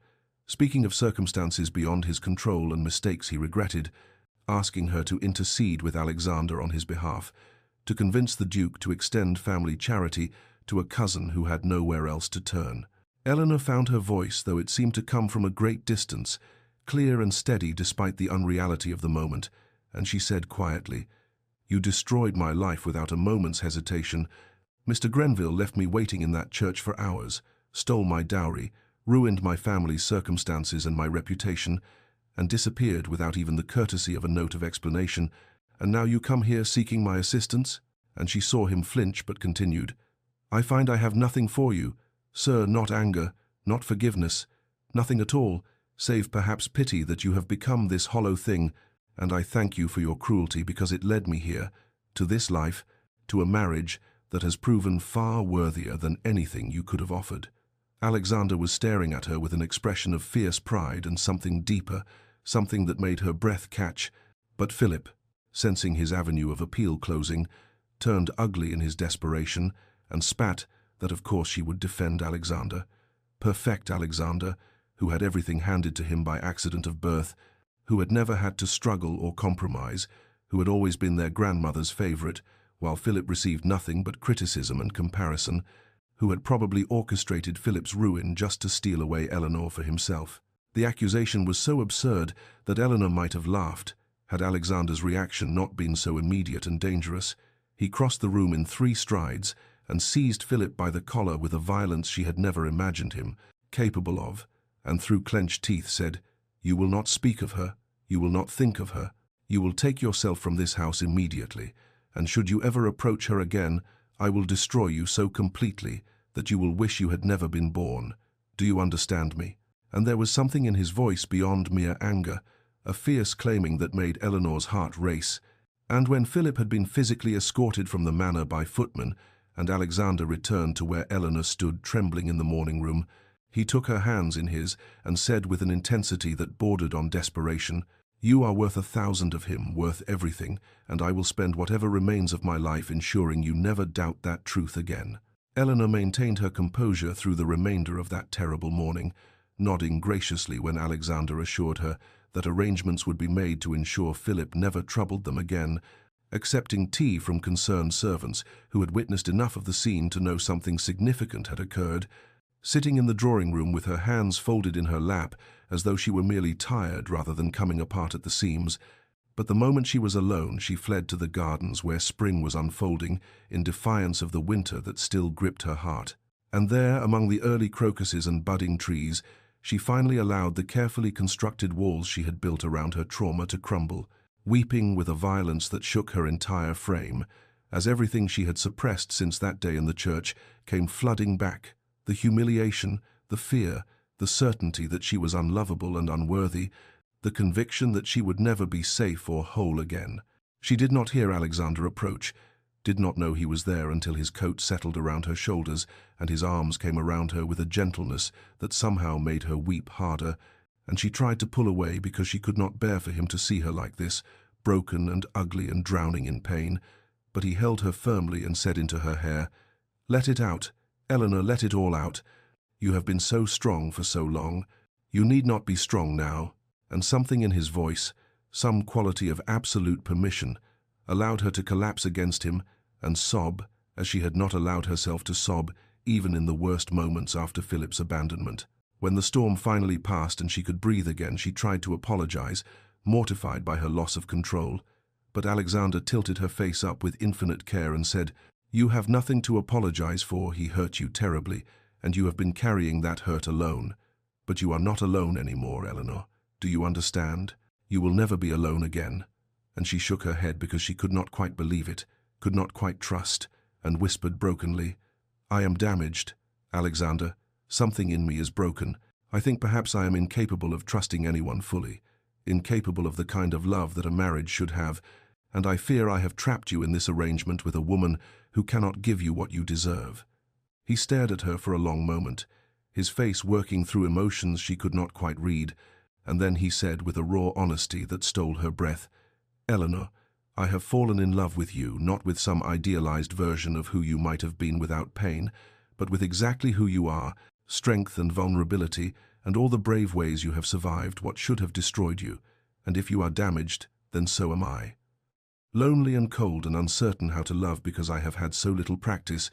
speaking of circumstances beyond his control and mistakes he regretted, asking her to intercede with Alexander on his behalf, to convince the Duke to extend family charity to a cousin who had nowhere else to turn. Eleanor found her voice, though it seemed to come from a great distance, clear and steady despite the unreality of the moment, and she said quietly, "You destroyed my life without a moment's hesitation. Mr. Grenville left me waiting in that church for hours, stole my dowry, ruined my family's circumstances and my reputation, and disappeared without even the courtesy of a note of explanation, and now you come here seeking my assistance?" And she saw him flinch but continued, "I find I have nothing for you, sir, not anger, not forgiveness, nothing at all, save perhaps pity that you have become this hollow thing, and I thank you for your cruelty because it led me here, to this life, to a marriage that has proven far worthier than anything you could have offered." Alexander was staring at her with an expression of fierce pride and something deeper, something that made her breath catch, but Philip, sensing his avenue of appeal closing, turned ugly in his desperation and spat, that of course she would defend Alexander. Perfect Alexander, who had everything handed to him by accident of birth, who had never had to struggle or compromise, who had always been their grandmother's favorite, while Philip received nothing but criticism and comparison, who had probably orchestrated Philip's ruin just to steal away Eleanor for himself. The accusation was so absurd that Eleanor might have laughed, had Alexander's reaction not been so immediate and dangerous. He crossed the room in 3 strides and seized Philip by the collar with a violence she had never imagined him capable of, and through clenched teeth said, "You will not speak of her, you will not think of her, you will take yourself from this house immediately, and should you ever approach her again, I will destroy you so completely that you will wish you had never been born. Do you understand me?" And there was something in his voice beyond mere anger, a fierce claiming that made Eleanor's heart race. And when Philip had been physically escorted from the manor by footmen, and Alexander returned to where Eleanor stood trembling in the morning room, he took her hands in his and said with an intensity that bordered on desperation, "You are worth 1,000 of him, worth everything, and I will spend whatever remains of my life ensuring you never doubt that truth again." Eleanor maintained her composure through the remainder of that terrible morning, nodding graciously when Alexander assured her that arrangements would be made to ensure Philip never troubled them again, accepting tea from concerned servants who had witnessed enough of the scene to know something significant had occurred, sitting in the drawing room with her hands folded in her lap as though she were merely tired rather than coming apart at the seams. But the moment she was alone, she fled to the gardens where spring was unfolding in defiance of the winter that still gripped her heart. And there, among the early crocuses and budding trees, she finally allowed the carefully constructed walls she had built around her trauma to crumble, weeping with a violence that shook her entire frame, as everything she had suppressed since that day in the church came flooding back, the humiliation, the fear, the certainty that she was unlovable and unworthy, the conviction that she would never be safe or whole again. She did not hear Alexander approach, did not know he was there until his coat settled around her shoulders and his arms came around her with a gentleness that somehow made her weep harder, and she tried to pull away because she could not bear for him to see her like this, broken and ugly and drowning in pain. But he held her firmly and said into her hair, "Let it out, Eleanor, let it all out. You have been so strong for so long. You need not be strong now." And something in his voice, some quality of absolute permission, allowed her to collapse against him and sob as she had not allowed herself to sob even in the worst moments after Philip's abandonment. When the storm finally passed and she could breathe again, she tried to apologize, mortified by her loss of control. But Alexander tilted her face up with infinite care and said, "You have nothing to apologize for. He hurt you terribly, and you have been carrying that hurt alone. But you are not alone anymore, Eleanor. Do you understand? You will never be alone again." And she shook her head because she could not quite believe it, could not quite trust, and whispered brokenly, "I am damaged, Alexander. Something in me is broken. I think perhaps I am incapable of trusting anyone fully, incapable of the kind of love that a marriage should have, and I fear I have trapped you in this arrangement with a woman who cannot give you what you deserve." He stared at her for a long moment, his face working through emotions she could not quite read, and then he said with a raw honesty that stole her breath, "Eleanor, I have fallen in love with you, not with some idealized version of who you might have been without pain, but with exactly who you are, strength and vulnerability, and all the brave ways you have survived what should have destroyed you, and if you are damaged, then so am I. Lonely and cold and uncertain how to love because I have had so little practice,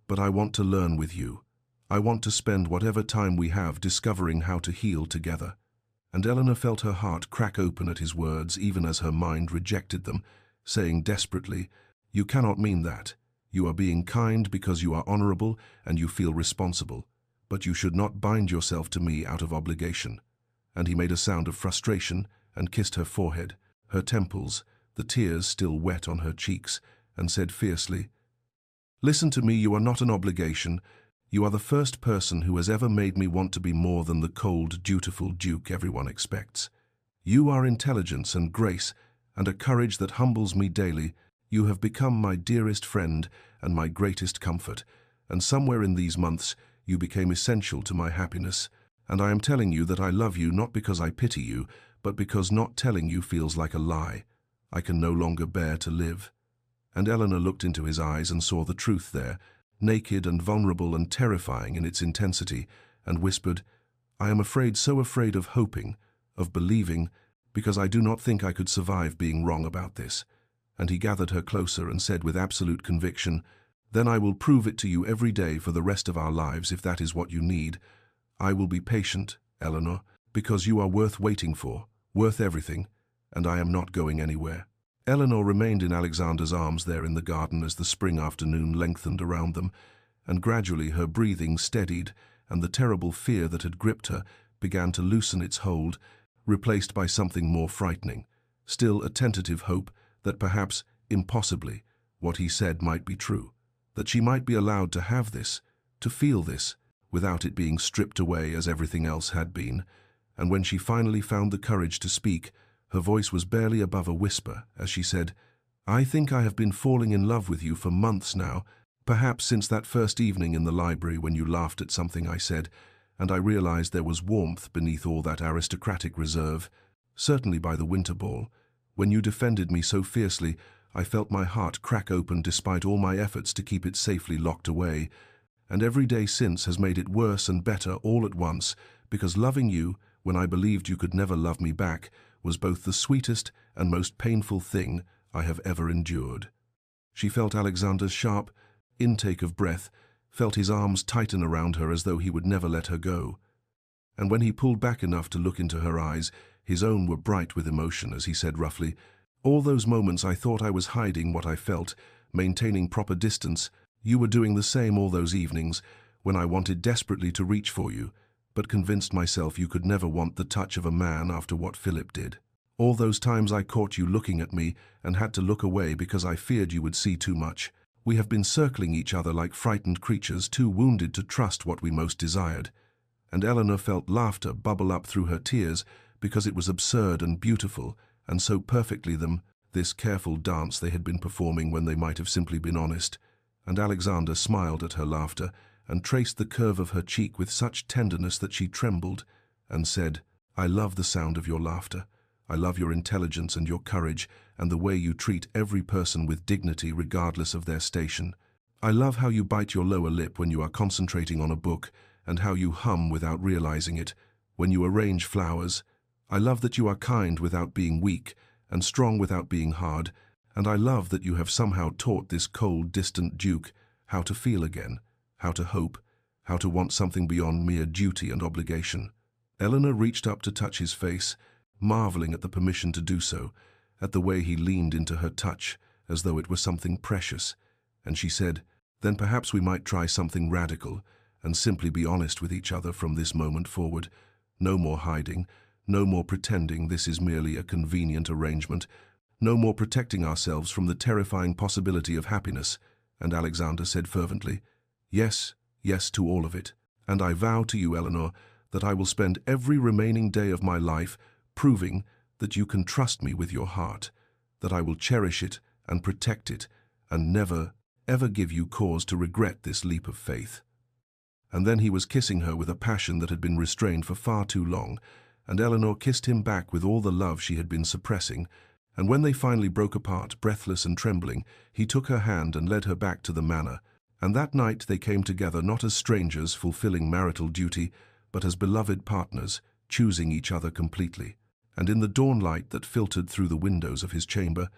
but I want to learn with you. I want to spend whatever time we have discovering how to heal together." And Eleanor felt her heart crack open at his words even as her mind rejected them, saying desperately, "You cannot mean that. You are being kind because you are honorable and you feel responsible, but you should not bind yourself to me out of obligation." And he made a sound of frustration and kissed her forehead, her temples, the tears still wet on her cheeks, and said fiercely, "Listen to me, you are not an obligation. You are the first person who has ever made me want to be more than the cold, dutiful duke everyone expects. You are intelligence and grace, and a courage that humbles me daily. You have become my dearest friend and my greatest comfort, and somewhere in these months you became essential to my happiness. And I am telling you that I love you not because I pity you, but because not telling you feels like a lie. I can no longer bear to live." And Eleanor looked into his eyes and saw the truth there, naked and vulnerable and terrifying in its intensity, and whispered, "I am afraid, so afraid of hoping, of believing, because I do not think I could survive being wrong about this." And he gathered her closer and said with absolute conviction, "Then I will prove it to you every day for the rest of our lives if that is what you need. I will be patient, Eleanor, because you are worth waiting for, worth everything, and I am not going anywhere." Eleanor remained in Alexander's arms there in the garden as the spring afternoon lengthened around them, and gradually her breathing steadied, and the terrible fear that had gripped her began to loosen its hold, replaced by something more frightening, still a tentative hope that perhaps, impossibly, what he said might be true, that she might be allowed to have this, to feel this, without it being stripped away as everything else had been. And when she finally found the courage to speak, her voice was barely above a whisper as she said, "I think I have been falling in love with you for months now, perhaps since that first evening in the library when you laughed at something I said, and I realized there was warmth beneath all that aristocratic reserve. Certainly by the winter ball, when you defended me so fiercely, I felt my heart crack open despite all my efforts to keep it safely locked away. And every day since has made it worse and better all at once, because loving you, when I believed you could never love me back, was both the sweetest and most painful thing I have ever endured." She felt Alexander's sharp intake of breath, felt his arms tighten around her as though he would never let her go. And when he pulled back enough to look into her eyes, his own were bright with emotion as he said roughly, "All those moments I thought I was hiding what I felt, maintaining proper distance, you were doing the same all those evenings, when I wanted desperately to reach for you, but convinced myself you could never want the touch of a man after what Philip did. All those times I caught you looking at me and had to look away because I feared you would see too much. We have been circling each other like frightened creatures, too wounded to trust what we most desired." And Eleanor felt laughter bubble up through her tears because it was absurd and beautiful, and so perfectly them, this careful dance they had been performing when they might have simply been honest. And Alexander smiled at her laughter and traced the curve of her cheek with such tenderness that she trembled, and said, "I love the sound of your laughter. I love your intelligence and your courage, and the way you treat every person with dignity regardless of their station. I love how you bite your lower lip when you are concentrating on a book, and how you hum without realizing it, when you arrange flowers. I love that you are kind without being weak, and strong without being hard, and I love that you have somehow taught this cold, distant duke how to feel again, how to hope, how to want something beyond mere duty and obligation." Eleanor reached up to touch his face, marveling at the permission to do so, at the way he leaned into her touch, as though it were something precious, and she said, "Then perhaps we might try something radical, and simply be honest with each other from this moment forward. No more hiding, no more pretending this is merely a convenient arrangement, no more protecting ourselves from the terrifying possibility of happiness." And Alexander said fervently, "Yes, yes to all of it. And I vow to you, Eleanor, that I will spend every remaining day of my life proving that you can trust me with your heart, that I will cherish it and protect it, and never, ever give you cause to regret this leap of faith." And then he was kissing her with a passion that had been restrained for far too long, and Eleanor kissed him back with all the love she had been suppressing, and when they finally broke apart, breathless and trembling, he took her hand and led her back to the manor, and that night they came together not as strangers fulfilling marital duty, but as beloved partners, choosing each other completely. And in the dawnlight that filtered through the windows of his chamber,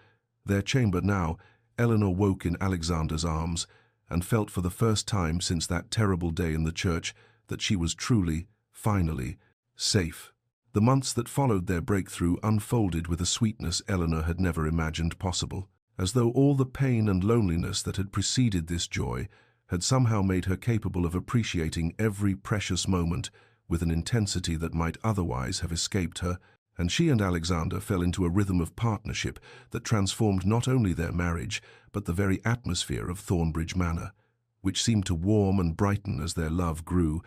their chamber now, Eleanor woke in Alexander's arms, and felt for the first time since that terrible day in the church that she was truly, finally, safe. The months that followed their breakthrough unfolded with a sweetness Eleanor had never imagined possible, as though all the pain and loneliness that had preceded this joy had somehow made her capable of appreciating every precious moment with an intensity that might otherwise have escaped her, and she and Alexander fell into a rhythm of partnership that transformed not only their marriage, but the very atmosphere of Thornbridge Manor, which seemed to warm and brighten as their love grew,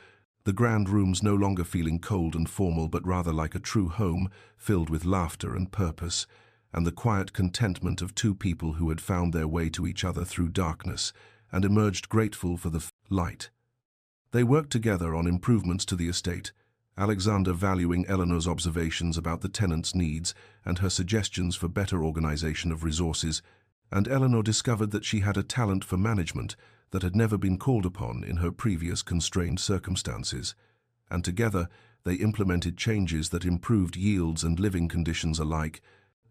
the grand rooms no longer feeling cold and formal, but rather like a true home filled with laughter and purpose, and the quiet contentment of two people who had found their way to each other through darkness and emerged grateful for the light. They worked together on improvements to the estate, Alexander valuing Eleanor's observations about the tenants' needs and her suggestions for better organization of resources, and Eleanor discovered that she had a talent for management that had never been called upon in her previous constrained circumstances, and together they implemented changes that improved yields and living conditions alike,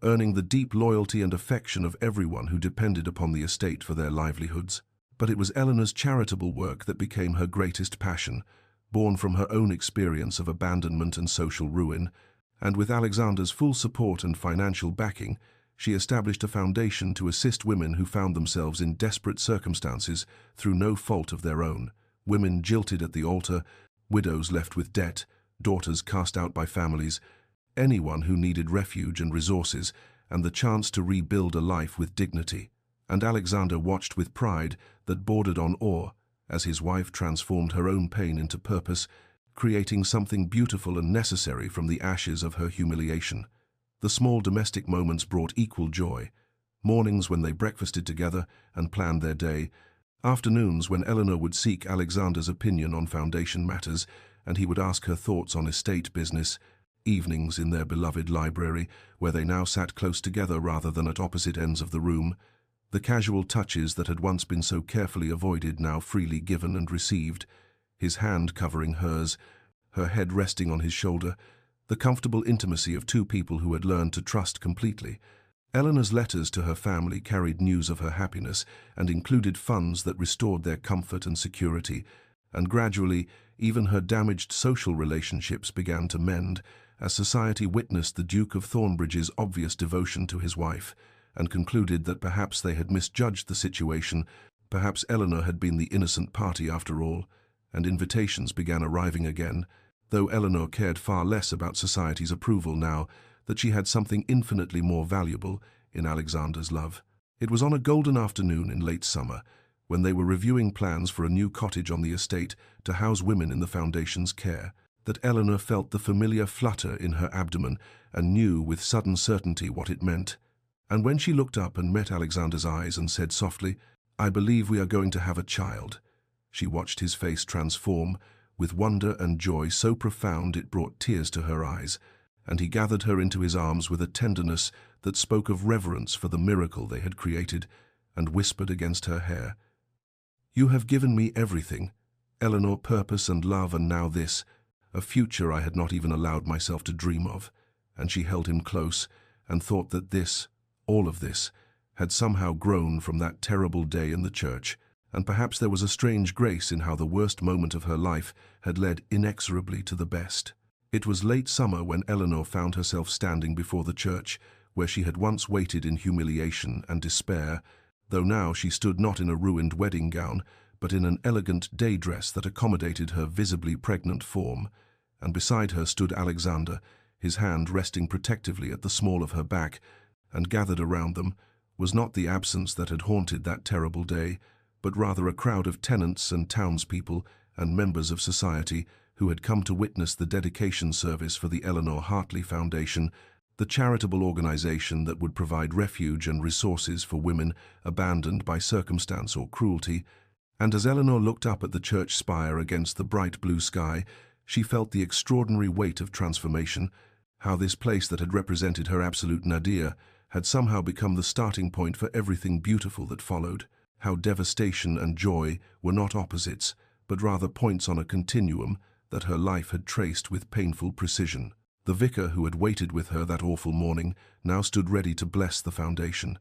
earning the deep loyalty and affection of everyone who depended upon the estate for their livelihoods. But it was Eleanor's charitable work that became her greatest passion, born from her own experience of abandonment and social ruin, and with Alexander's full support and financial backing, she established a foundation to assist women who found themselves in desperate circumstances through no fault of their own, women jilted at the altar, widows left with debt, daughters cast out by families, anyone who needed refuge and resources and the chance to rebuild a life with dignity. And Alexander watched with pride that bordered on awe as his wife transformed her own pain into purpose, creating something beautiful and necessary from the ashes of her humiliation. The small domestic moments brought equal joy. Mornings when they breakfasted together and planned their day, afternoons when Eleanor would seek Alexander's opinion on foundation matters and he would ask her thoughts on estate business, evenings in their beloved library where they now sat close together rather than at opposite ends of the room, the casual touches that had once been so carefully avoided now freely given and received, his hand covering hers, her head resting on his shoulder, the comfortable intimacy of two people who had learned to trust completely. Eleanor's letters to her family carried news of her happiness and included funds that restored their comfort and security, and gradually even her damaged social relationships began to mend as society witnessed the Duke of Thornbridge's obvious devotion to his wife and concluded that perhaps they had misjudged the situation, perhaps Eleanor had been the innocent party after all, and invitations began arriving again, though Eleanor cared far less about society's approval now that she had something infinitely more valuable in Alexander's love. It was on a golden afternoon in late summer, when they were reviewing plans for a new cottage on the estate to house women in the foundation's care, that Eleanor felt the familiar flutter in her abdomen and knew with sudden certainty what it meant. And when she looked up and met Alexander's eyes and said softly, "I believe we are going to have a child," she watched his face transform, with wonder and joy so profound it brought tears to her eyes, and he gathered her into his arms with a tenderness that spoke of reverence for the miracle they had created, and whispered against her hair, "You have given me everything, Eleanor, purpose and love, and now this, a future I had not even allowed myself to dream of." And she held him close and thought that this, all of this, had somehow grown from that terrible day in the church, and perhaps there was a strange grace in how the worst moment of her life had led inexorably to the best. It was late summer when Eleanor found herself standing before the church, where she had once waited in humiliation and despair, though now she stood not in a ruined wedding gown, but in an elegant day dress that accommodated her visibly pregnant form, and beside her stood Alexander, his hand resting protectively at the small of her back, and gathered around them was not the absence that had haunted that terrible day, but rather a crowd of tenants and townspeople and members of society who had come to witness the dedication service for the Eleanor Hartley Foundation, the charitable organization that would provide refuge and resources for women abandoned by circumstance or cruelty. And as Eleanor looked up at the church spire against the bright blue sky, she felt the extraordinary weight of transformation, how this place that had represented her absolute nadir had somehow become the starting point for everything beautiful that followed, how devastation and joy were not opposites, but rather points on a continuum that her life had traced with painful precision. The vicar who had waited with her that awful morning now stood ready to bless the foundation,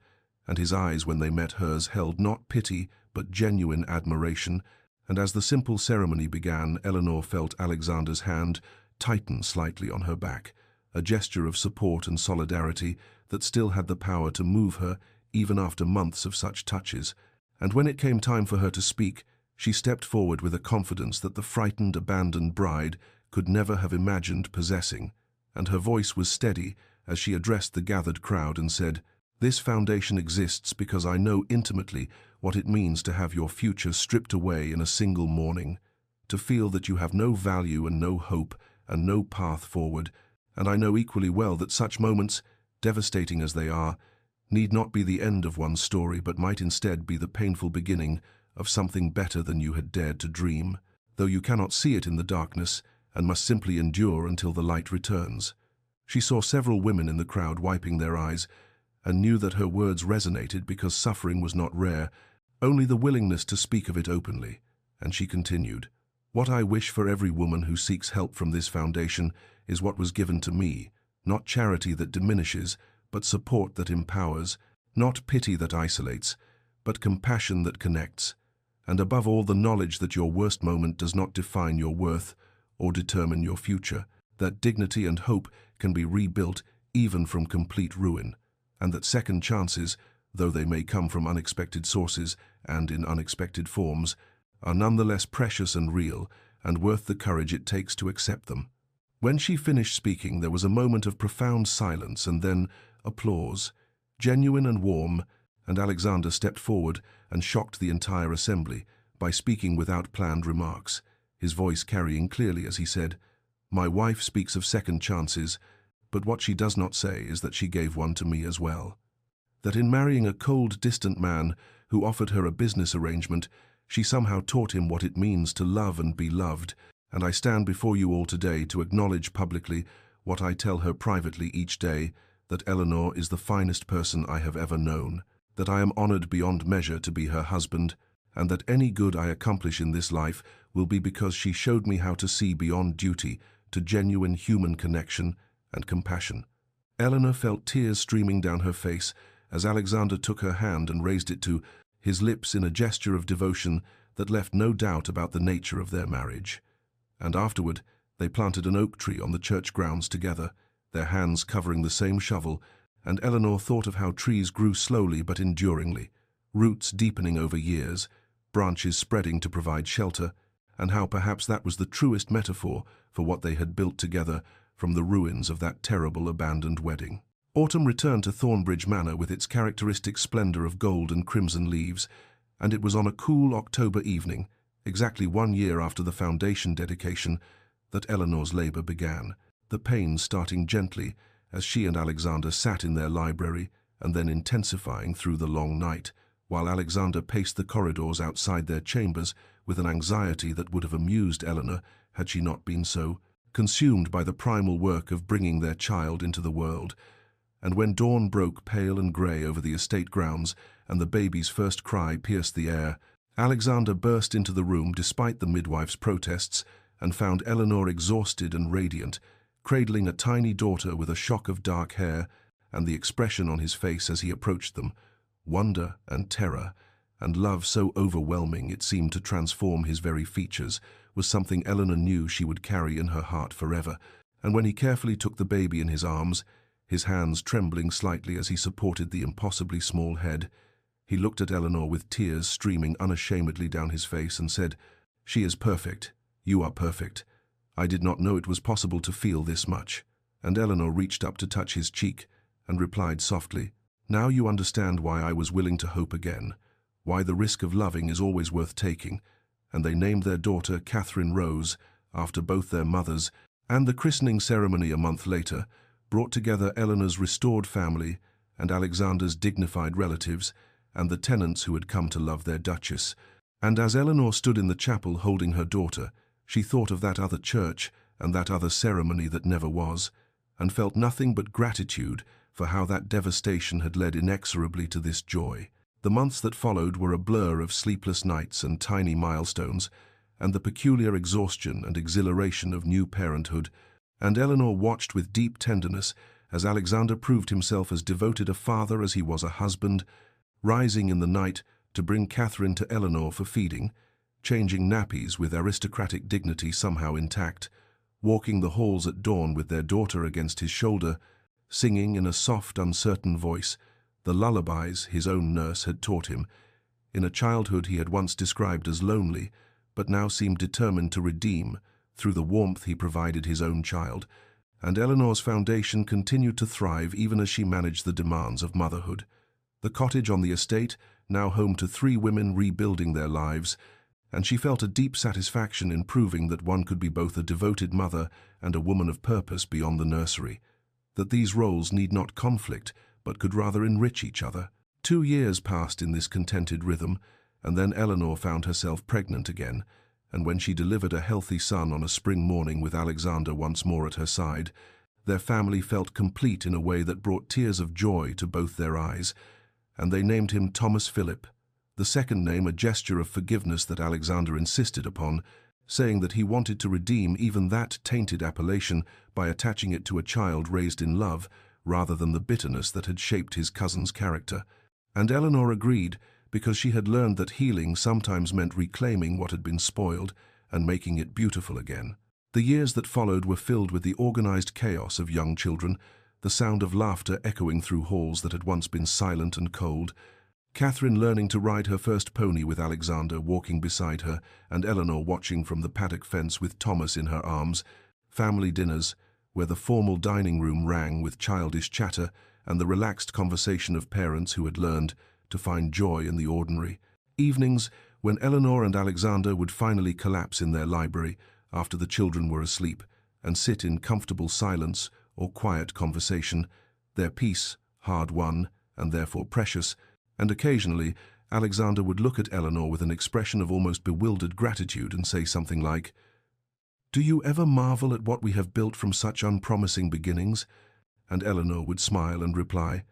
and his eyes when they met hers held not pity but genuine admiration, and as the simple ceremony began, Eleanor felt Alexander's hand tighten slightly on her back, a gesture of support and solidarity that still had the power to move her even after months of such touches. And when it came time for her to speak, she stepped forward with a confidence that the frightened, abandoned bride could never have imagined possessing, and her voice was steady as she addressed the gathered crowd and said, "This foundation exists because I know intimately what it means to have your future stripped away in a single morning, to feel that you have no value and no hope and no path forward, and I know equally well that such moments, devastating as they are, need not be the end of one's story but might instead be the painful beginning of something better than you had dared to dream, though you cannot see it in the darkness and must simply endure until the light returns." She saw several women in the crowd wiping their eyes and knew that her words resonated because suffering was not rare, only the willingness to speak of it openly. And she continued, "What I wish for every woman who seeks help from this foundation is what was given to me, not charity that diminishes, but support that empowers, not pity that isolates, but compassion that connects, and above all the knowledge that your worst moment does not define your worth or determine your future, that dignity and hope can be rebuilt even from complete ruin, and that second chances, though they may come from unexpected sources and in unexpected forms, are nonetheless precious and real, and worth the courage it takes to accept them." When she finished speaking, there was a moment of profound silence and then applause, genuine and warm, and Alexander stepped forward and shocked the entire assembly by speaking without planned remarks, his voice carrying clearly as he said, "My wife speaks of second chances, but what she does not say is that she gave one to me as well. That in marrying a cold, distant man who offered her a business arrangement, she somehow taught him what it means to love and be loved, and I stand before you all today to acknowledge publicly what I tell her privately each day, that Eleanor is the finest person I have ever known, that I am honored beyond measure to be her husband, and that any good I accomplish in this life will be because she showed me how to see beyond duty to genuine human connection and compassion." Eleanor felt tears streaming down her face as Alexander took her hand and raised it to his lips in a gesture of devotion that left no doubt about the nature of their marriage. And afterward, they planted an oak tree on the church grounds together, their hands covering the same shovel, and Eleanor thought of how trees grew slowly but enduringly, roots deepening over years, branches spreading to provide shelter, and how perhaps that was the truest metaphor for what they had built together from the ruins of that terrible abandoned wedding. Autumn returned to Thornbridge Manor with its characteristic splendor of gold and crimson leaves, and it was on a cool October evening, exactly 1 year after the foundation dedication, that Eleanor's labor began, the pains starting gently as she and Alexander sat in their library and then intensifying through the long night, while Alexander paced the corridors outside their chambers with an anxiety that would have amused Eleanor had she not been so consumed by the primal work of bringing their child into the world. And when dawn broke pale and grey over the estate grounds and the baby's first cry pierced the air, Alexander burst into the room despite the midwife's protests and found Eleanor exhausted and radiant, cradling a tiny daughter with a shock of dark hair, and the expression on his face as he approached them, wonder and terror, and love so overwhelming it seemed to transform his very features, was something Eleanor knew she would carry in her heart forever. And when he carefully took the baby in his arms, his hands trembling slightly as he supported the impossibly small head, he looked at Eleanor with tears streaming unashamedly down his face and said, "She is perfect. You are perfect. I did not know it was possible to feel this much." And Eleanor reached up to touch his cheek and replied softly, "Now you understand why I was willing to hope again, why the risk of loving is always worth taking." And they named their daughter Catherine Rose after both their mothers, and the christening ceremony a month later brought together Eleanor's restored family and Alexander's dignified relatives and the tenants who had come to love their duchess. And as Eleanor stood in the chapel holding her daughter, she thought of that other church and that other ceremony that never was, and felt nothing but gratitude for how that devastation had led inexorably to this joy. The months that followed were a blur of sleepless nights and tiny milestones, and the peculiar exhaustion and exhilaration of new parenthood, and Eleanor watched with deep tenderness as Alexander proved himself as devoted a father as he was a husband, rising in the night to bring Catherine to Eleanor for feeding, changing nappies with aristocratic dignity somehow intact, walking the halls at dawn with their daughter against his shoulder, singing in a soft, uncertain voice the lullabies his own nurse had taught him, in a childhood he had once described as lonely, but now seemed determined to redeem through the warmth he provided his own child. And Eleanor's foundation continued to thrive even as she managed the demands of motherhood. The cottage on the estate, now home to 3 women rebuilding their lives, and she felt a deep satisfaction in proving that one could be both a devoted mother and a woman of purpose beyond the nursery, that these roles need not conflict, but could rather enrich each other. 2 years passed in this contented rhythm, and then Eleanor found herself pregnant again, and when she delivered a healthy son on a spring morning with Alexander once more at her side, their family felt complete in a way that brought tears of joy to both their eyes, and they named him Thomas Philip, The second name a gesture of forgiveness that Alexander insisted upon, saying that he wanted to redeem even that tainted appellation by attaching it to a child raised in love rather than the bitterness that had shaped his cousin's character. And Eleanor agreed, because she had learned that healing sometimes meant reclaiming what had been spoiled and making it beautiful again. The years that followed were filled with the organized chaos of young children, the sound of laughter echoing through halls that had once been silent and cold, Catherine learning to ride her first pony with Alexander walking beside her, and Eleanor watching from the paddock fence with Thomas in her arms, family dinners, where the formal dining room rang with childish chatter and the relaxed conversation of parents who had learned to find joy in the ordinary, evenings when Eleanor and Alexander would finally collapse in their library after the children were asleep and sit in comfortable silence or quiet conversation, their peace hard-won and therefore precious, and occasionally Alexander would look at Eleanor with an expression of almost bewildered gratitude and say something like, "Do you ever marvel at what we have built from such unpromising beginnings?" And Eleanor would smile and reply,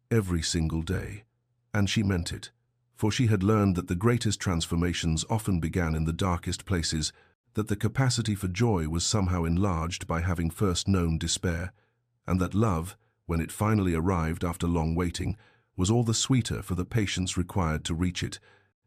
"Every single day." And she meant it, for she had learned that the greatest transformations often began in the darkest places, that the capacity for joy was somehow enlarged by having first known despair, and that love, when it finally arrived after long waiting, was all the sweeter for the patience required to reach it.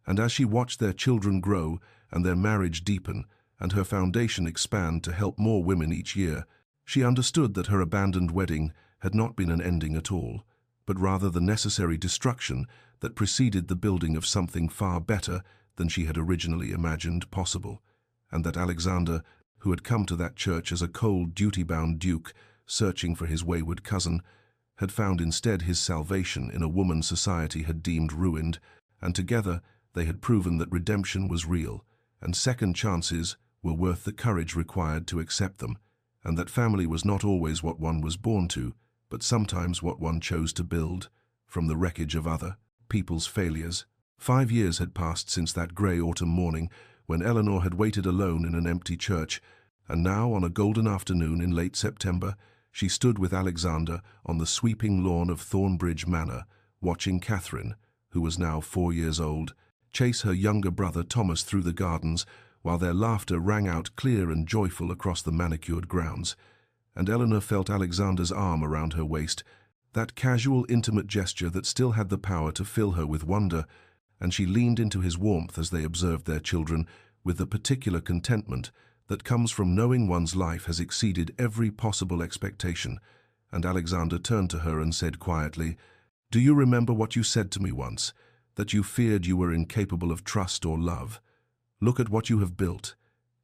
And as she watched their children grow and their marriage deepen and her foundation expand to help more women each year, she understood that her abandoned wedding had not been an ending at all, but rather the necessary destruction that preceded the building of something far better than she had originally imagined possible, and that Alexander, who had come to that church as a cold, duty-bound duke searching for his wayward cousin, had found instead his salvation in a woman society had deemed ruined, and together they had proven that redemption was real, and second chances were worth the courage required to accept them, and that family was not always what one was born to, but sometimes what one chose to build from the wreckage of other people's failures. 5 years had passed since that grey autumn morning when Eleanor had waited alone in an empty church, and now on a golden afternoon in late September, she stood with Alexander on the sweeping lawn of Thornbridge Manor, watching Catherine, who was now 4 years old, chase her younger brother Thomas through the gardens, while their laughter rang out clear and joyful across the manicured grounds. And Eleanor felt Alexander's arm around her waist, that casual, intimate gesture that still had the power to fill her with wonder, and she leaned into his warmth as they observed their children, with the particular contentment that comes from knowing one's life has exceeded every possible expectation. And Alexander turned to her and said quietly, "Do you remember what you said to me once, that you feared you were incapable of trust or love? Look at what you have built,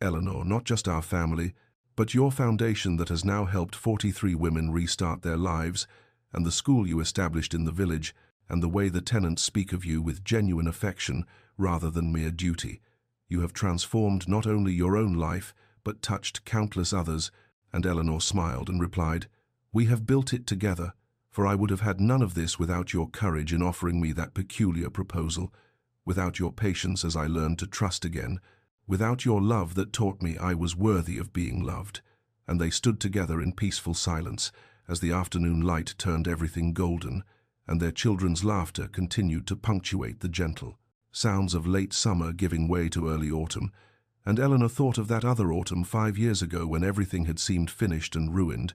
Eleanor, not just our family, but your foundation that has now helped 43 women restart their lives, and the school you established in the village, and the way the tenants speak of you with genuine affection rather than mere duty. You have transformed not only your own life, but touched countless others." And Eleanor smiled and replied, "We have built it together, for I would have had none of this without your courage in offering me that peculiar proposal, without your patience as I learned to trust again, without your love that taught me I was worthy of being loved." And they stood together in peaceful silence as the afternoon light turned everything golden, and their children's laughter continued to punctuate the gentle sounds of late summer giving way to early autumn. And Eleanor thought of that other autumn 5 years ago when everything had seemed finished and ruined,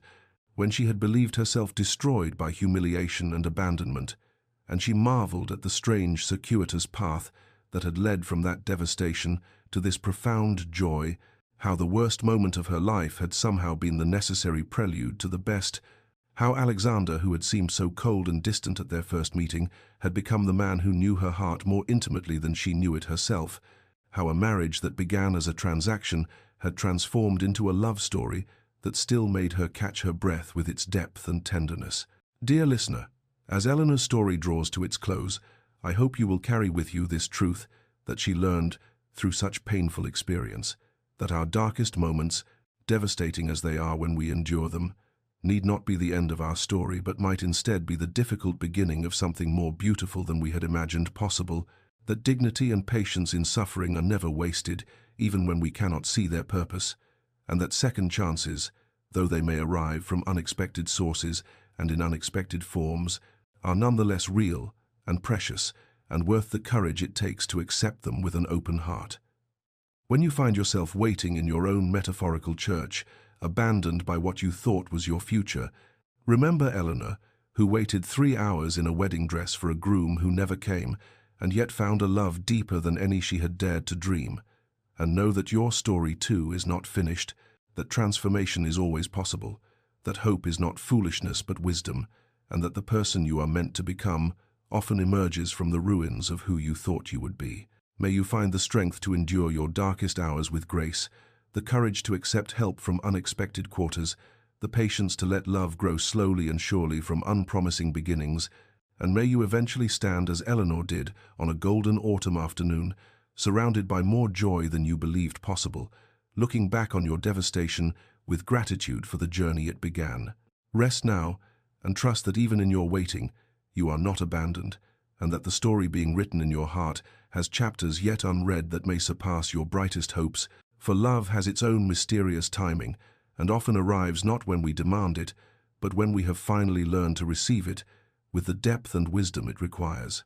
when she had believed herself destroyed by humiliation and abandonment, and she marveled at the strange, circuitous path that had led from that devastation to this profound joy, how the worst moment of her life had somehow been the necessary prelude to the best, how Alexander, who had seemed so cold and distant at their first meeting, had become the man who knew her heart more intimately than she knew it herself, how a marriage that began as a transaction had transformed into a love story that still made her catch her breath with its depth and tenderness. Dear listener, as Eleanor's story draws to its close, I hope you will carry with you this truth that she learned through such painful experience, that our darkest moments, devastating as they are when we endure them, need not be the end of our story, but might instead be the difficult beginning of something more beautiful than we had imagined possible, that dignity and patience in suffering are never wasted, even when we cannot see their purpose, and that second chances, though they may arrive from unexpected sources and in unexpected forms, are nonetheless real and precious, and worth the courage it takes to accept them with an open heart. When you find yourself waiting in your own metaphorical church, abandoned by what you thought was your future, remember Eleanor, who waited 3 hours in a wedding dress for a groom who never came, and yet found a love deeper than any she had dared to dream. And know that your story too is not finished, that transformation is always possible, that hope is not foolishness but wisdom, and that the person you are meant to become often emerges from the ruins of who you thought you would be. May you find the strength to endure your darkest hours with grace, the courage to accept help from unexpected quarters, the patience to let love grow slowly and surely from unpromising beginnings, and may you eventually stand as Eleanor did on a golden autumn afternoon, surrounded by more joy than you believed possible, looking back on your devastation with gratitude for the journey it began. Rest now, and trust that even in your waiting, you are not abandoned, and that the story being written in your heart has chapters yet unread that may surpass your brightest hopes, for love has its own mysterious timing, and often arrives not when we demand it, but when we have finally learned to receive it, with the depth and wisdom it requires.